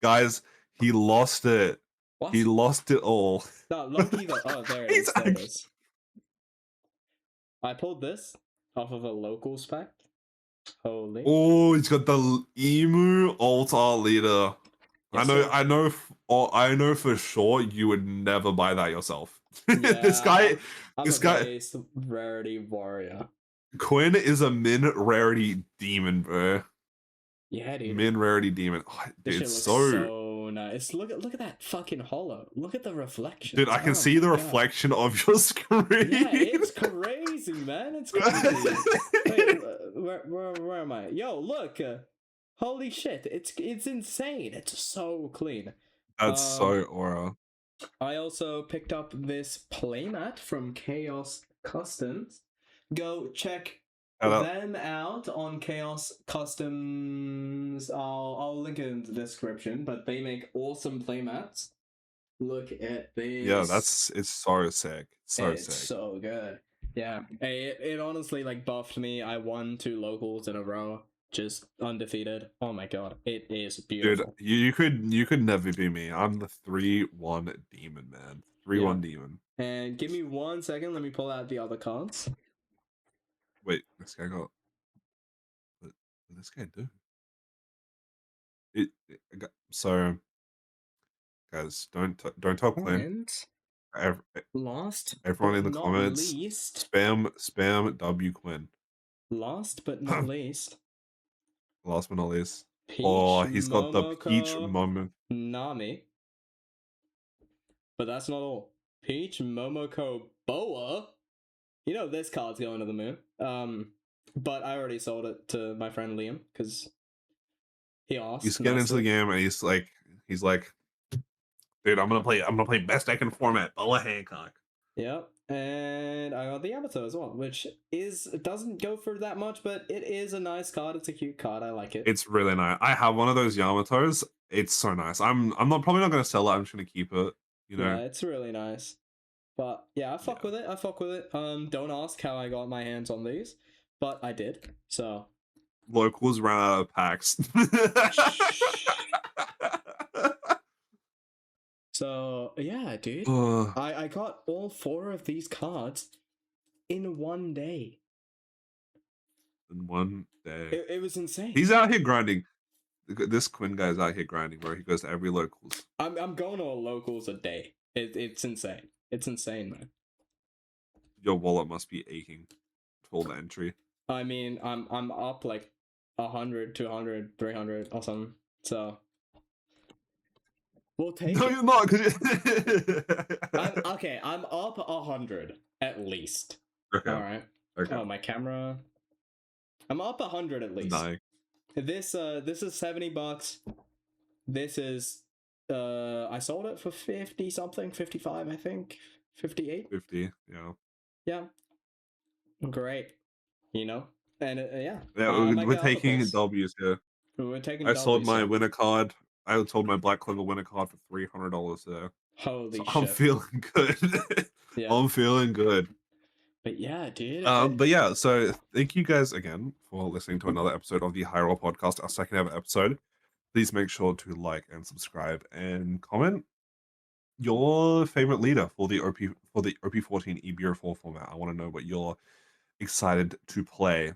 guys, he lost it. What? He lost it all. No, Loki. Oh, there it He's is. There it actually, is. I pulled this off of a local spec. Holy. oh, he's got the emu altar leader. Yes, sir. I know for sure you would never buy that yourself. this Yeah, guy, I'm this a guy, base rarity warrior. Quinn is a min rarity demon, bro. Yeah, dude. Min rarity demon. Oh, This dude, shit it's looks so. so nice. Look at that fucking hollow. Look at the reflections. Dude, I can Oh see the my God. reflection of your screen. Yeah, it's crazy, man. It's crazy. Wait, where am I? Yo, look. Holy shit. It's insane. It's so clean. That's so aura. I also picked up this playmat from Chaos Customs. Go check them out on Chaos Customs. I'll link it in the description, but they make awesome playmats. Look at this. Yeah, it's so sick. So It's sick. so good. Yeah. Hey, it honestly like buffed me. I won 2 locals in a row. Just undefeated. Oh my god. It is beautiful. Dude, you could never be me. I'm the 3-1 demon, man. 3-1 demon. And give me 1 second, let me pull out the other cards. Wait, this guy got what did this guy do? So guys, don't tell Clint. And last Everyone but in the not comments, least, spam W Quinn. last but not least, Last but not least. Peach Oh, he's got the peach Momoko moment. Nami. But that's not all. Peach Momoko Boa. You know this card's going to the moon. But I already sold it to my friend Liam because he asked. He's getting into the game and he's like, dude, I'm gonna play best deck in format, Boa Hancock. Yep, and I got the Avatar as well, which doesn't go for that much, but it is a nice card. It's a cute card. I like it. It's really nice. I have one of those Yamatos. It's so nice. I'm probably not gonna sell it. I'm just gonna keep it. You know. Yeah, it's really nice. But yeah, I fuck with it. I fuck with it. Don't ask how I got my hands on these, but I did. So locals ran out of packs. So yeah, dude. I got all 4 of these cards in 1 day. In 1 day. It was insane. He's out here grinding. This Quinn guy's out here grinding, bro. He goes to every locals. I'm going to a locals a day. It's insane. It's insane, man. your wallet must be aching for the entry. I mean, I'm up like 100, 200, 300 or something. So we'll take No, it. you're not. Okay, I'm up 100 at least. Okay. All right. Okay. Oh, my camera. I'm up 100 at It's least. dying. This is $70. This is I sold it for 50 something, 55 I think, 58. 50. Yeah. Yeah. Great. You know? And yeah. Yeah, I might we're get other taking pulls. W's here. We're taking I sold W's, my yeah. winner card. I sold my Black Clover winner card for $300 there. Holy So shit. I'm feeling good. Yeah. I'm feeling good. But yeah, dude. But yeah, so thank you guys again for listening to another episode of the High Roll Podcast, our second ever episode. Please make sure to like and subscribe and comment your favorite leader for the OP14 EB04 format. I want to know what you're excited to play.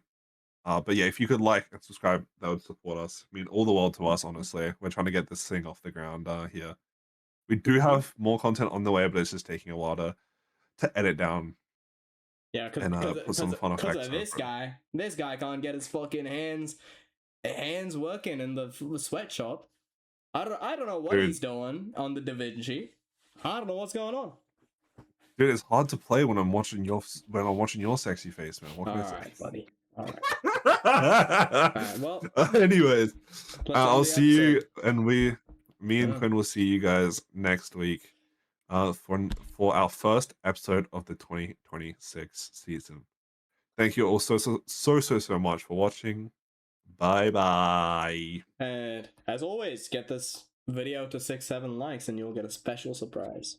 But yeah, if you could like and subscribe, that would support us. I mean, all the world to us, honestly. We're trying to get this thing off the ground here. We do have more content on the way, but it's just taking a while to edit down Yeah, and put some fun because effects of this over it. guy. This guy can't get his fucking hands working in the sweatshop. I don't know what Dude. he's doing on the Da Vinci. I don't know what's going on. Dude, it's hard to play when I'm watching your sexy face, man. What All can I right, say? buddy. All right. Well, anyways, let's end I'll the see you, episode. and me and Yeah. Quinn will see you guys next week, for our first episode of the 2026 season. Thank you all so much for watching. Bye bye. And as always, get this video to 6-7 likes, and you'll get a special surprise.